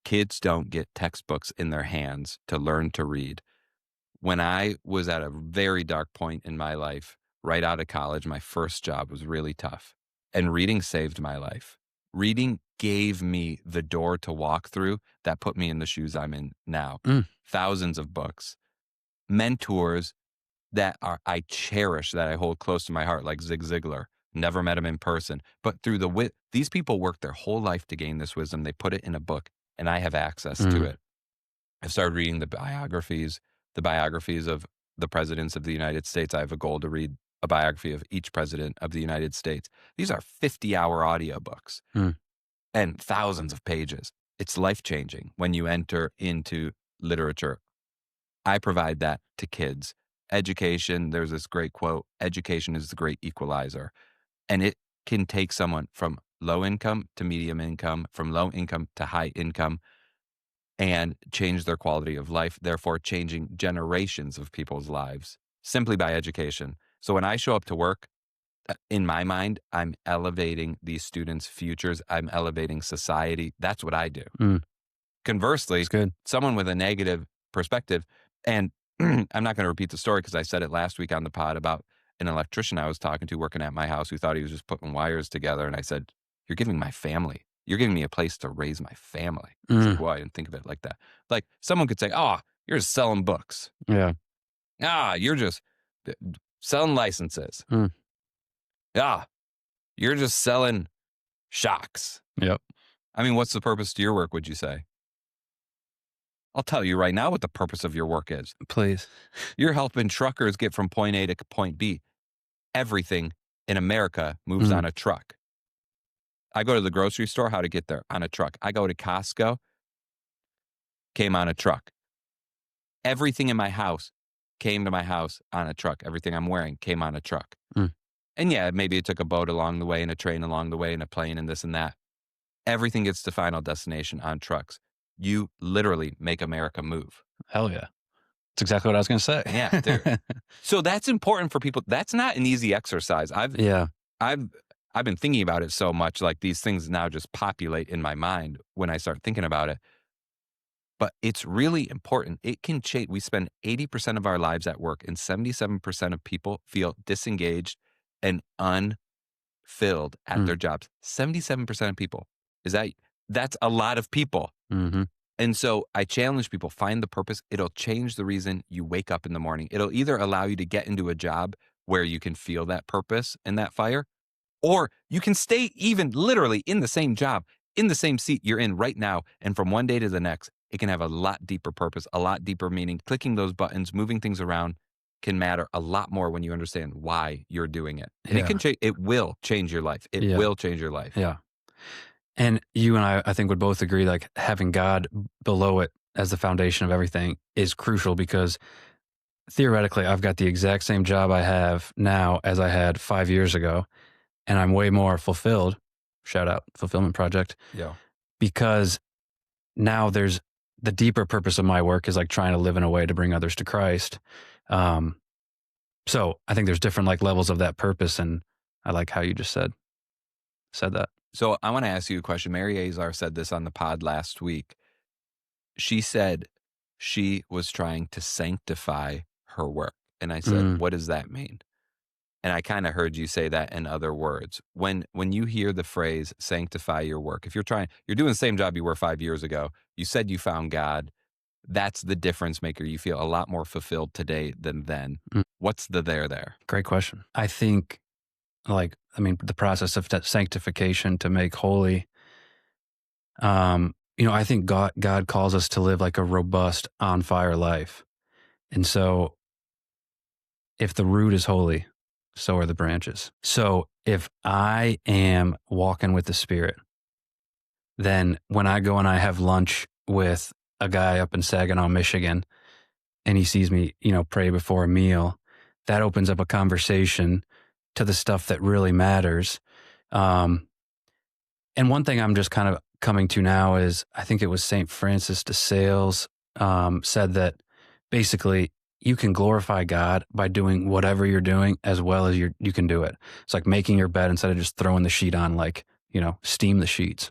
kids don't get textbooks in their hands to learn to read. When I was at a very dark point in my life, right out of college, my first job was really tough. And reading saved my life. Reading gave me the door to walk through that put me in the shoes I'm in now. Thousands of books, mentors that I cherish, that I hold close to my heart, like Zig Ziglar. Never met him in person, but through these people worked their whole life to gain this wisdom. They put it in a book, and I have access to it. I've started reading the biographies of the presidents of the United States. I have a goal to read a biography of each president of the United States. These are 50-hour audiobooks and thousands of pages. It's life-changing when you enter into literature. I provide that to kids. Education, there's this great quote, education is the great equalizer. And it can take someone from low income to medium income, from low income to high income, and change their quality of life, therefore changing generations of people's lives simply by education. So when I show up to work, in my mind, I'm elevating these students' futures. I'm elevating society. That's what I do. Conversely, someone with a negative perspective, and I'm not going to repeat the story because I said it last week on the pod about an electrician I was talking to working at my house who thought he was just putting wires together. And I said, you're giving me a place to raise my family. He's like, well, I didn't think of it like that. Like someone could say, oh, you're just selling books. Yeah. You're just selling licenses. You're just selling shocks. Yep. I mean, what's the purpose to your work, would you say? I'll tell you right now what the purpose of your work is. Please. You're helping truckers get from point A to point B. Everything in America moves on a truck. I go to the grocery store, how to get there? On a truck. I go to Costco, came on a truck. Everything in my house came to my house on a truck. Everything I'm wearing came on a truck. And yeah, maybe it took a boat along the way and a train along the way and a plane and this and that. Everything gets to final destination on trucks. You literally make America move. Hell yeah. That's exactly what I was going to say. Yeah. Dude. So that's important for people. That's not an easy exercise. I've been thinking about it so much, like these things now just populate in my mind when I start thinking about it. But it's really important. It can change. We spend 80% of our lives at work, and 77% of people feel disengaged and unfilled at their jobs. 77% of people. That's a lot of people. And so I challenge people, find the purpose. It'll change the reason you wake up in the morning. It'll either allow you to get into a job where you can feel that purpose and that fire, or you can stay even literally in the same job, in the same seat you're in right now. And from one day to the next, it can have a lot deeper purpose, a lot deeper meaning. Clicking those buttons, moving things around can matter a lot more when you understand why you're doing it. And it can change. It will change your life. It will change your life. Yeah. And you and I think would both agree, like having God below it as the foundation of everything is crucial, because theoretically I've got the exact same job I have now as I had 5 years ago, and I'm way more fulfilled. Shout out Fulfillment Project. Yeah. Because now there's the deeper purpose of my work is like trying to live in a way to bring others to Christ. So I think there's different like levels of that purpose, and I like how you just said that. So I want to ask you a question. Mary Azar said this on the pod last week. She said she was trying to sanctify her work. And I said, what does that mean? And I kind of heard you say that in other words. When you hear the phrase sanctify your work, if you're doing the same job you were 5 years ago, you said you found God, that's the difference maker. You feel a lot more fulfilled today than then. What's the there? Great question. I think the process of sanctification to make holy, I think God calls us to live like a robust, on fire life. And so if the root is holy, so are the branches. So if I am walking with the Spirit, then when I go and I have lunch with a guy up in Saginaw, Michigan, and he sees me, pray before a meal, that opens up a conversation to the stuff that really matters. And one thing I'm just kind of coming to now is, I think it was St. Francis de Sales said that basically you can glorify God by doing whatever you're doing as well as you can do it. It's like making your bed instead of just throwing the sheet on, steam the sheets.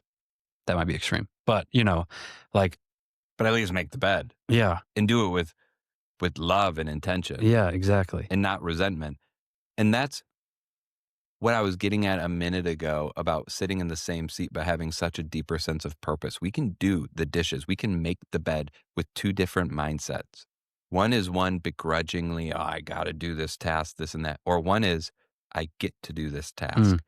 That might be extreme, but but at least make the bed. Yeah. And do it with love and intention. Yeah, exactly. And not resentment. And that's what I was getting at a minute ago about sitting in the same seat, but having such a deeper sense of purpose. We can do the dishes. We can make the bed with two different mindsets. One is one begrudgingly, I got to do this task, this and that. Or one is, I get to do this task.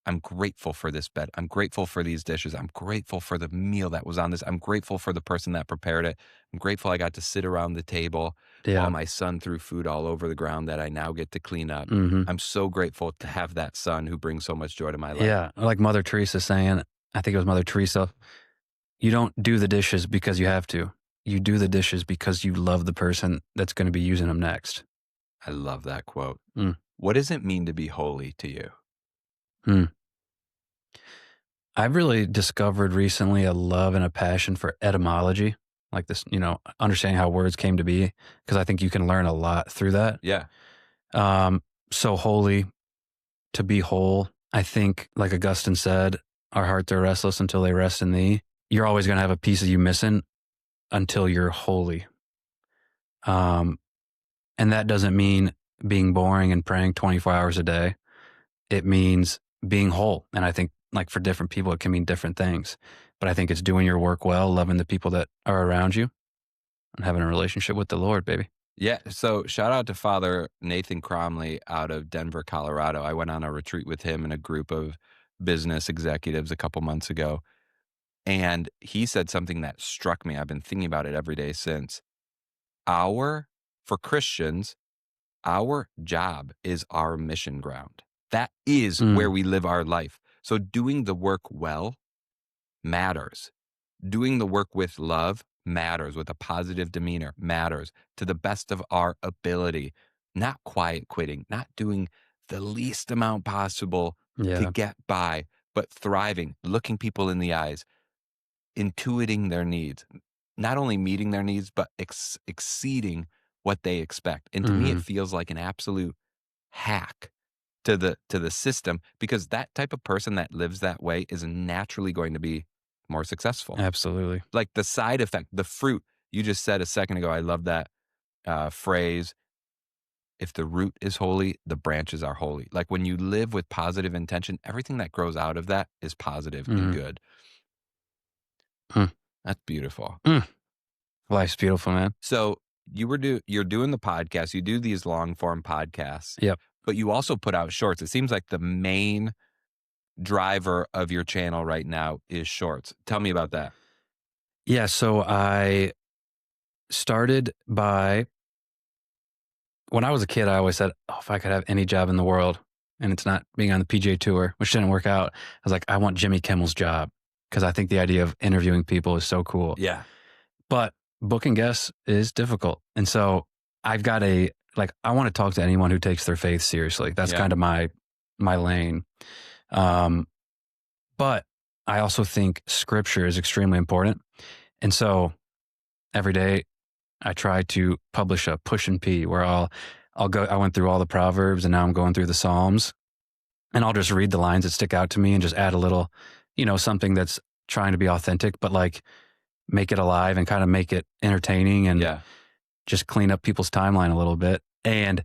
I'm grateful for this bed. I'm grateful for these dishes. I'm grateful for the meal that was on this. I'm grateful for the person that prepared it. I'm grateful I got to sit around the table while my son threw food all over the ground that I now get to clean up. I'm so grateful to have that son who brings so much joy to my life. Yeah, like Mother Teresa saying, I think it was Mother Teresa, you don't do the dishes because you have to. You do the dishes because you love the person that's going to be using them next. I love that quote. What does it mean to be holy to you? I've really discovered recently a love and a passion for etymology, like this, understanding how words came to be, because I think you can learn a lot through that. Yeah. So holy, to be whole. I think, like Augustine said, our hearts are restless until they rest in thee. You're always going to have a piece of you missing until you're holy. And that doesn't mean being boring and praying 24 hours a day. It means being whole. And I think, like, for different people, it can mean different things. But I think it's doing your work well, loving the people that are around you, and having a relationship with the Lord, baby. Yeah. So shout out to Father Nathan Cromley out of Denver, Colorado. I went on a retreat with him and a group of business executives a couple months ago. And he said something that struck me. I've been thinking about it every day since. For Christians, our job is our mission ground. That is where we live our life. So doing the work well matters. Doing the work with love matters, with a positive demeanor matters, to the best of our ability. Not quiet quitting, not doing the least amount possible to get by, but thriving, looking people in the eyes, intuiting their needs, not only meeting their needs, but exceeding what they expect. And to me, it feels like an absolute hack to the system, because that type of person that lives that way is naturally going to be more successful. Absolutely. Like the side effect, the fruit you just said a second ago. I love that phrase. If the root is holy, the branches are holy. Like when you live with positive intention, everything that grows out of that is positive and good. That's beautiful. Life's beautiful, man. So you're doing the podcast. You do these long form podcasts. Yep. But you also put out shorts. It seems like the main driver of your channel right now is shorts. Tell me about that. Yeah. So I started by, when I was a kid, I always said, if I could have any job in the world, and it's not being on the PGA Tour, which didn't work out, I was like, I want Jimmy Kimmel's job, because I think the idea of interviewing people is so cool. Yeah. But booking guests is difficult. And so I've got I want to talk to anyone who takes their faith seriously. That's kind of my lane. But I also think scripture is extremely important. And so every day I try to publish a push and pee where I went through all the Proverbs and now I'm going through the Psalms, and I'll just read the lines that stick out to me and just add a little, something that's trying to be authentic, but like make it alive and kind of make it entertaining and just clean up people's timeline a little bit. And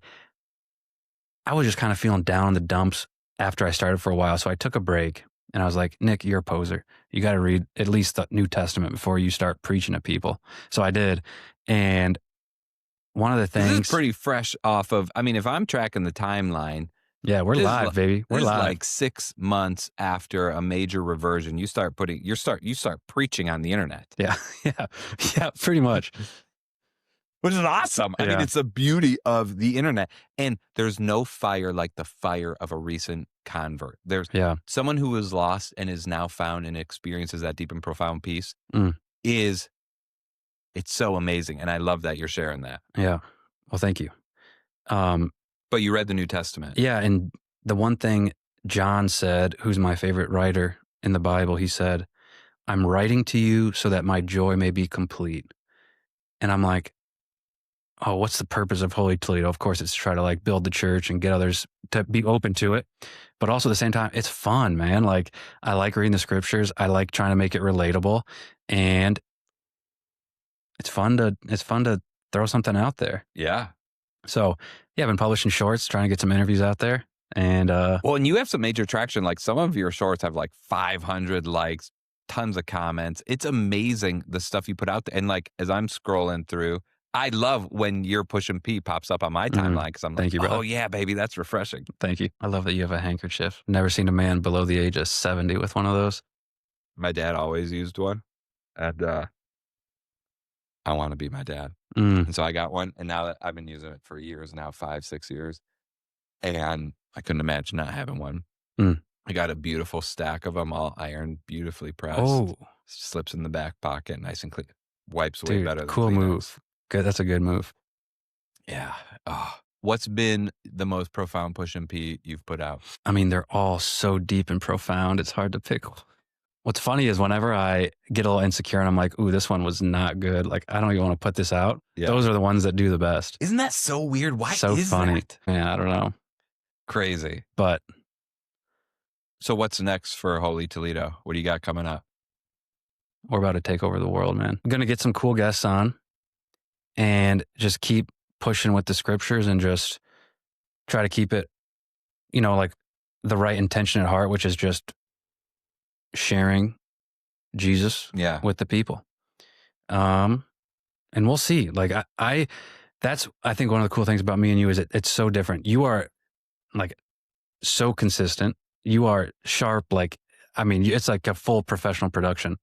I was just kind of feeling down in the dumps after I started for a while. So I took a break and I was like, Nick, you're a poser. You got to read at least the New Testament before you start preaching to people. So I did. And one of the things... This is pretty fresh off of, if I'm tracking the timeline... Yeah, we're live, baby. We're live. Like 6 months after a major reversion, you start preaching on the internet. Yeah, pretty much. Which is awesome. I mean, it's the beauty of the internet. And there's no fire like the fire of a recent convert. There's someone who was lost and is now found and experiences that deep and profound peace. It's so amazing. And I love that you're sharing that. Yeah. Well, thank you. But you read the New Testament. Yeah. And the one thing John said, who's my favorite writer in the Bible, he said, I'm writing to you so that my joy may be complete. And I'm like, oh, what's the purpose of Holy Toledo? Of course, it's to try to like build the church and get others to be open to it. But also at the same time, it's fun, man. Like I like reading the scriptures. I like trying to make it relatable, and it's fun to throw something out there. Yeah. So I've been publishing shorts, trying to get some interviews out there. And well, and you have some major traction. Like some of your shorts have like 500 likes, tons of comments. It's amazing the stuff you put out there. And like as I'm scrolling through, I love when your push and pee pops up on my timeline because I'm like, Thank you, brother. Oh yeah, baby, that's refreshing. Thank you. I love that you have a handkerchief. Never seen a man below the age of 70 with one of those. My dad always used one, and I want to be my dad. And so I got one, and now that I've been using it for years now, 5-6 years, and I couldn't imagine not having one. I got a beautiful stack of them, all ironed, beautifully pressed. Oh, slips in the back pocket, nice and clean. Wipes way better than cool Kleenex. move. Good, that's a good move. Yeah. What's been the most profound push and pee you've put out? I mean, they're all so deep and profound. It's hard to pick. What's funny is whenever I get a little insecure and I'm like, ooh, this one was not good. Like, I don't even want to put this out. Yeah. Those are the ones that do the best. Isn't that so weird? Why so is funny. that? Yeah, I don't know. Crazy. But. So what's next for Holy Toledo? What do you got coming up? We're about to take over the world, man. I'm going to get some cool guests on and just keep pushing with the scriptures and just try to keep it, like the right intention at heart, which is just sharing Jesus with the people. And we'll see. Like that's, I think one of the cool things about me and you is it's so different. You are like so consistent. You are sharp. Like, it's like a full professional production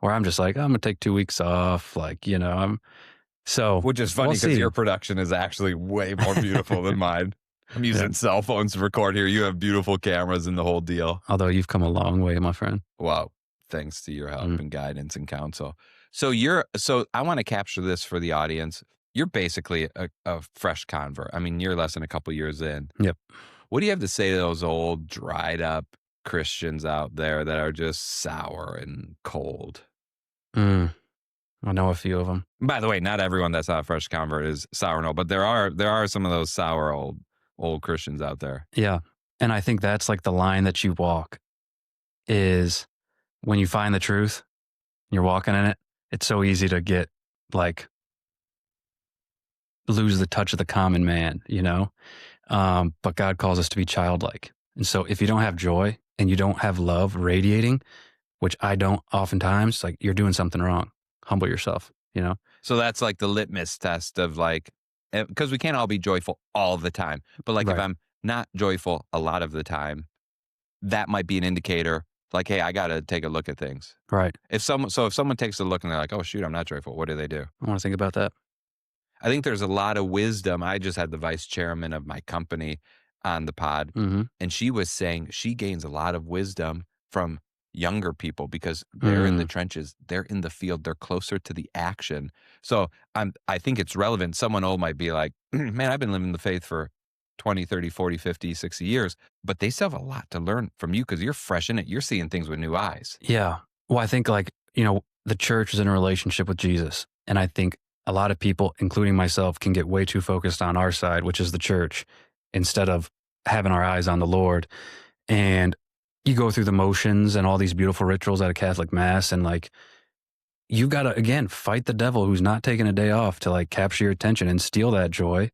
where I'm just like, I'm going to take 2 weeks off. Like, which is funny because your production is actually way more beautiful than mine. I'm using cell phones to record here. You have beautiful cameras and the whole deal. Although you've come a long way, my friend. Wow. Thanks to your help and guidance and counsel. So I want to capture this for the audience. You're basically a fresh convert. You're less than a couple years in. Yep. What do you have to say to those old dried up Christians out there that are just sour and cold? I know a few of them. By the way, not everyone that's not a fresh convert is sour and old, but there are some of those sour old Christians out there. Yeah. And I think that's like the line that you walk is when you find the truth, you're walking in it. It's so easy to get like lose the touch of the common man, but God calls us to be childlike. And so if you don't have joy and you don't have love radiating, which I don't oftentimes, like you're doing something wrong. Humble yourself, So that's like the litmus test of like, because we can't all be joyful all the time. But like if I'm not joyful a lot of the time, that might be an indicator like, hey, I got to take a look at things. Right. If someone takes a look and they're like, oh, shoot, I'm not joyful. What do they do? I want to think about that. I think there's a lot of wisdom. I just had the vice chairman of my company on the pod, and she was saying she gains a lot of wisdom from younger people because they're in the trenches, they're in the field, they're closer to the action. So I think it's relevant. Someone old might be like, man, I've been living the faith for 20, 30, 40, 50, 60 years, but they still have a lot to learn from you because you're fresh in it. You're seeing things with new eyes. Yeah. Well, I think like, the church is in a relationship with Jesus. And I think a lot of people, including myself, can get way too focused on our side, which is the church, instead of having our eyes on the Lord. And you go through the motions and all these beautiful rituals at a Catholic mass. And like, you got to, again, fight the devil who's not taking a day off to like capture your attention and steal that joy.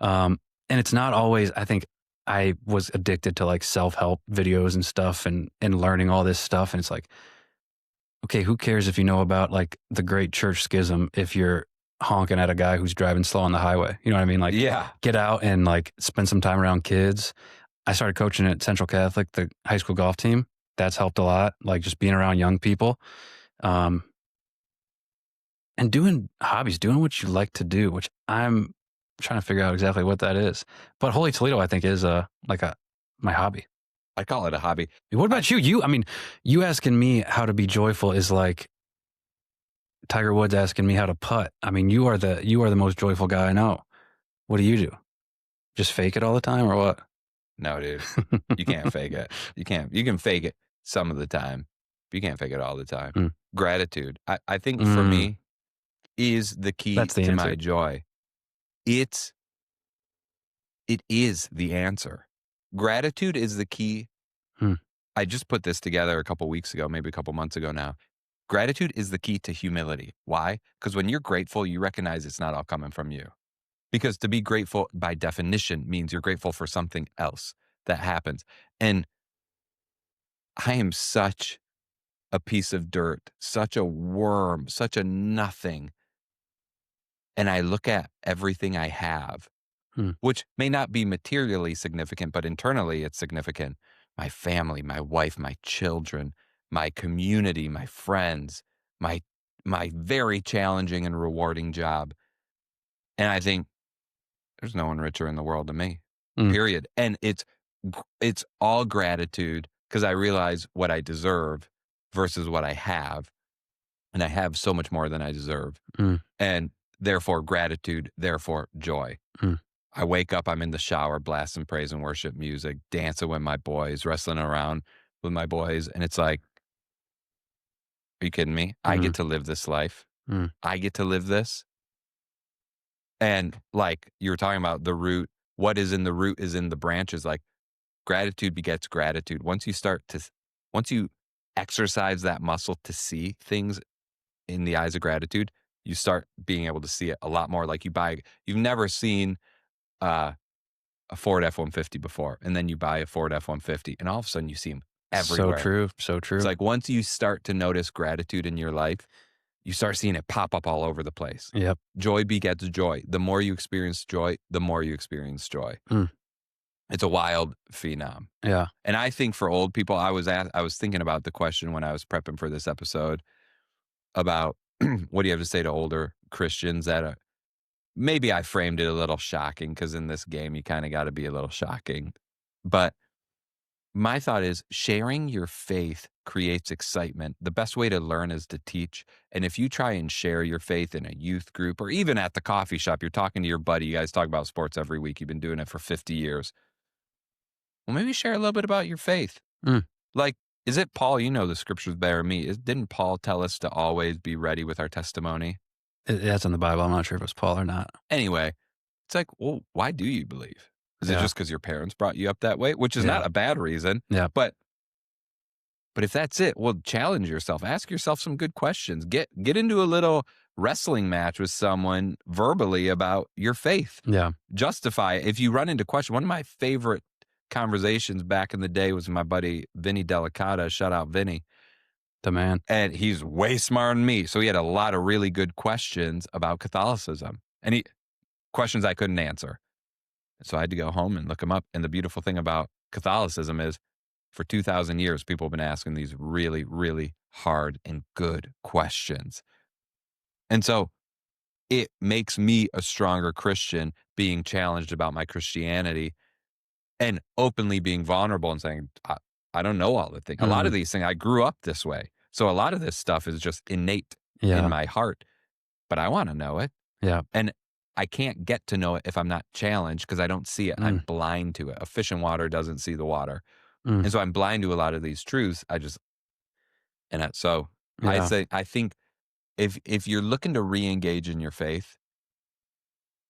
And it's not always, I think I was addicted to like self-help videos and stuff and learning all this stuff. And it's like, okay, who cares if you know about like the great church schism if you're honking at a guy who's driving slow on the highway? You know what I mean? Like, Yeah. get out and like spend some time around kids. I started coaching at Central Catholic, the high school golf team. That's helped a lot. Like just being around young people, and doing hobbies, doing what you like to do, which I'm trying to figure out exactly what that is. But Holy Toledo, I think, is my hobby. I call it a hobby. What about you? You asking me how to be joyful is like Tiger Woods asking me how to putt. I mean, you are the most joyful guy I know. What do? Just fake it all the time or what? No, dude, you can't fake it. You can fake it some of the time, but you can't fake it all the time. Gratitude, I think for me is the key That's the to answer. my joy. It is the answer. Gratitude is the key. I just put this together a couple weeks ago, maybe a couple months ago now. Gratitude is the key to humility. Why? Because when you're grateful, you recognize it's not all coming from you. Because to be grateful by definition means you're grateful for something else that happens. And I am such a piece of dirt, such a worm, such a nothing. And I look at everything I have, which may not be materially significant, but internally it's significant. My family, my wife, my children, my community, my friends, my very challenging and rewarding job. And I think there's no one richer in the world than me, period. And it's all gratitude because I realize what I deserve versus what I have. And I have so much more than I deserve. And therefore gratitude, therefore joy. I wake up, I'm in the shower, blasting praise and worship music, dancing with my boys, wrestling around with my boys. And it's like, are you kidding me? I get to live this life. I get to live this. And like you were talking about the root, what is in the root is in the branches. Like gratitude begets gratitude. Once you exercise that muscle to see things in the eyes of gratitude, you start being able to see it a lot more. Like you've never seen a Ford F-150 before, and then you buy a Ford F-150 and all of a sudden you see them everywhere. So true. It's like once you start to notice gratitude in your life, you start seeing it pop up all over the place. Yep. Joy begets joy. The more you experience joy, the more you experience joy. It's a wild phenom. Yeah. And I think for old people, I was thinking about the question when I was prepping for this episode about what do you have to say to older Christians that maybe I framed it a little shocking because in this game, you kind of got to be a little shocking. But my thought is sharing your faith creates excitement. The best way to learn is to teach. And if you try and share your faith in a youth group or even at the coffee shop, you're talking to your buddy. You guys talk about sports every week. You've been doing it for 50 years. Well, maybe share a little bit about your faith. Like, is it Paul? You know the scriptures better than me. Didn't Paul tell us to always be ready with our testimony? That's in the Bible. I'm not sure if it's Paul or not. Anyway, it's like, well, why do you believe? Is it just because your parents brought you up that way? Which is not a bad reason. Yeah. But if that's it, well, challenge yourself. Ask yourself some good questions. Get into a little wrestling match with someone verbally about your faith. Yeah. Justify it. If you run into question, one of my favorite conversations back in the day was my buddy Vinny Delicata. Shout out Vinny. The man. And he's way smarter than me. So he had a lot of really good questions about Catholicism. And questions I couldn't answer. So I had to go home and look them up. And the beautiful thing about Catholicism is for 2,000 years, people have been asking these really, really hard and good questions. And so it makes me a stronger Christian being challenged about my Christianity and openly being vulnerable and saying, I don't know all the things. A lot of these things, I grew up this way. So a lot of this stuff is just innate in my heart, but I want to know it. Yeah. And I can't get to know it if I'm not challenged because I don't see it. I'm blind to it. A fish in water doesn't see the water. And so I'm blind to a lot of these truths. I think if you're looking to re-engage in your faith,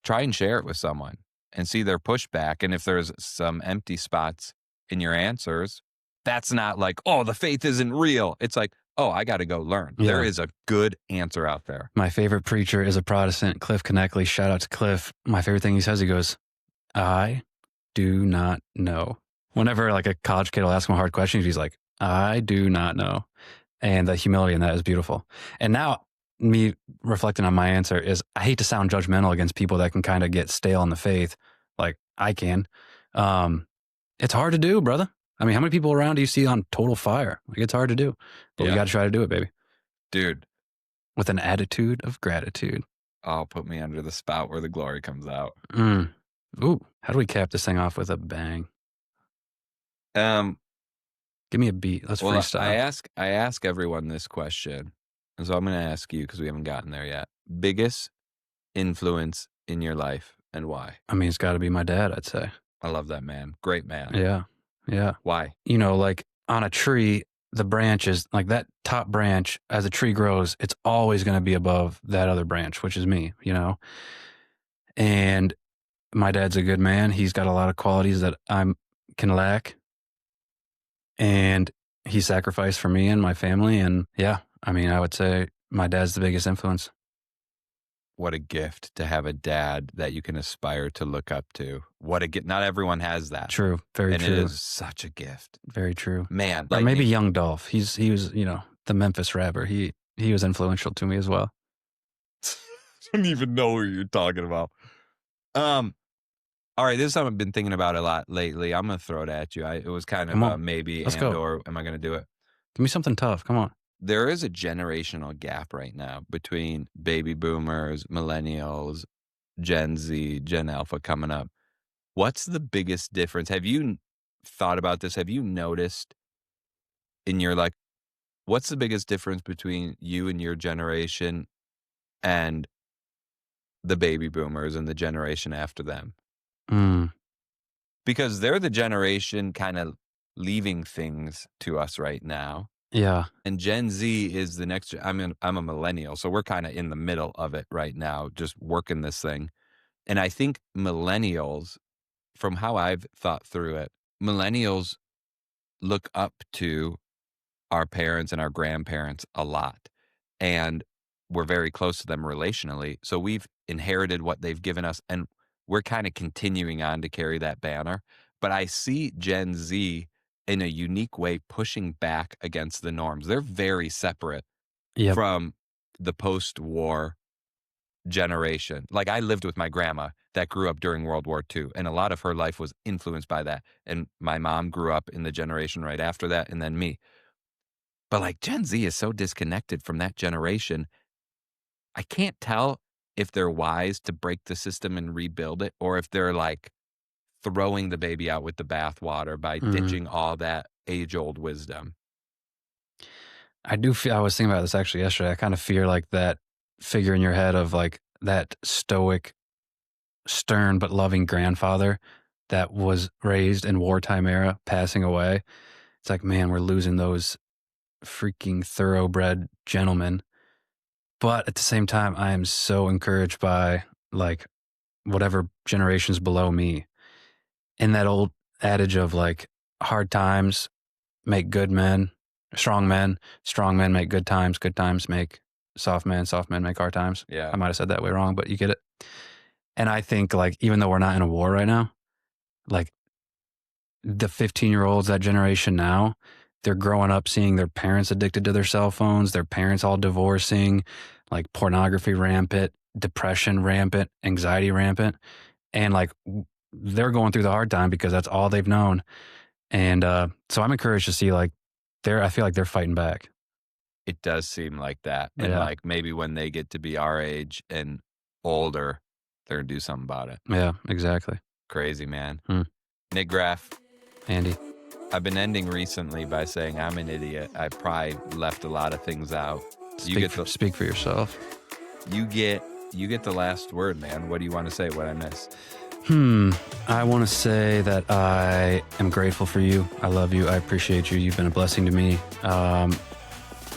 try and share it with someone and see their pushback. And if there's some empty spots in your answers, that's not like, oh, the faith isn't real. It's like, oh, I got to go learn. Yeah. There is a good answer out there. My favorite preacher is a Protestant, Cliff Connectley. Shout out to Cliff. My favorite thing he says, he goes, I do not know. Whenever like a college kid will ask him a hard question, he's like, I do not know. And the humility in that is beautiful. And now me reflecting on my answer is I hate to sound judgmental against people that can kind of get stale in the faith. Like I can. It's hard to do, brother. I mean, how many people around do you see on total fire? Like it's hard to do, but we got to try to do it, baby. Dude. With an attitude of gratitude. Oh, put me under the spout where the glory comes out. Ooh, how do we cap this thing off with a bang? Give me a beat. Let's freestyle. I ask everyone this question, and so I'm going to ask you because we haven't gotten there yet. Biggest influence in your life and why? I mean, it's got to be my dad, I'd say. I love that man. Great man. Yeah. Why? You know, like on a tree, the branches, like that top branch, as a tree grows, it's always going to be above that other branch, which is me, you know? And my dad's a good man. He's got a lot of qualities that I can lack. And he sacrificed for me and my family. And yeah, I mean, I would say my dad's the biggest influence. What a gift to have a dad that you can aspire to look up to. What a gift. Not everyone has that. True. Very true. And it is such a gift. Very true. Man. Or maybe Young Dolph. He was, you know, the Memphis rapper. He was influential to me as well. I don't even know what you're talking about. All right, this is something I've been thinking about a lot lately. I'm going to throw it at you. It was kind of a maybe or am I going to do it? Give me something tough. Come on. There is a generational gap right now between baby boomers, millennials, Gen Z, Gen Alpha coming up. What's the biggest difference? Have you thought about this? Have you noticed in your what's the biggest difference between you and your generation and the baby boomers and the generation after them? Because they're the generation kind of leaving things to us right now. Yeah. And Gen Z is the next. I'm a millennial, so we're kind of in the middle of it right now, just working this thing. And I think millennials, from how I've thought through it, millennials look up to our parents and our grandparents a lot. And we're very close to them relationally. So we've inherited what they've given us, and we're kind of continuing on to carry that banner. But I see Gen Z in a unique way pushing back against the norms. They're very separate from the post-war generation. Like I lived with my grandma that grew up during World War II, and a lot of her life was influenced by that. And my mom grew up in the generation right after that, and then me. But like Gen Z is so disconnected from that generation. I can't tell if they're wise to break the system and rebuild it, or if they're like throwing the baby out with the bathwater by ditching all that age-old wisdom. I do feel, I was thinking about this actually yesterday. I kind of fear like that figure in your head of like that stoic, stern, but loving grandfather that was raised in wartime era passing away. It's like, man, we're losing those freaking thoroughbred gentlemen. But at the same time, I am so encouraged by like whatever generations below me. And that old adage of like hard times make good men, strong men make good times make soft men make hard times. Yeah. I might have said that way wrong, but you get it. And I think like, even though we're not in a war right now, like the 15-year-olds, that generation now, they're growing up seeing their parents addicted to their cell phones, their parents all divorcing, like pornography rampant, depression rampant, anxiety rampant. And like they're going through the hard time because that's all they've known. And so I'm encouraged to see like I feel like they're fighting back. It does seem like that. And like maybe when they get to be our age and older, they're going to do something about it. Yeah, exactly. Crazy, man. Nick Graf. Andy. I've been ending recently by saying I'm an idiot. I probably left a lot of things out. Speak for yourself. You get the last word, man. What do you want to say? What I miss? I want to say that I am grateful for you. I love you. I appreciate you. You've been a blessing to me.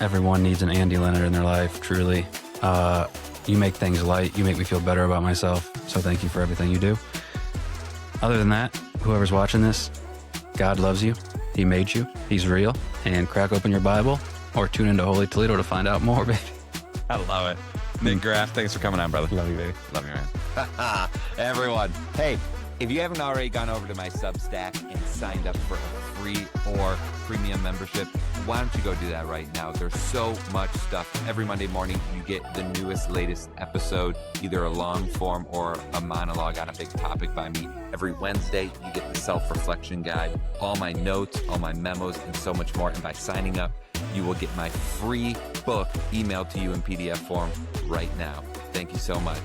Everyone needs an Andy Leonard in their life, truly. You make things light. You make me feel better about myself. So thank you for everything you do. Other than that, whoever's watching this, God loves you. He made you. He's real. And crack open your Bible or tune into Holy Toledo to find out more, baby. I love it. Nick Graf, thanks for coming on, brother. Love you, baby. Love you, man. Everyone, hey, if you haven't already gone over to my Substack and signed up for a free or premium membership, why don't you go do that right now? There's so much stuff. Every Monday morning, you get the newest, latest episode, either a long form or a monologue on a big topic by me. Every Wednesday, you get the self-reflection guide, all my notes, all my memos, and so much more. And by signing up, you will get my free book emailed to you in PDF form right now. Thank you so much.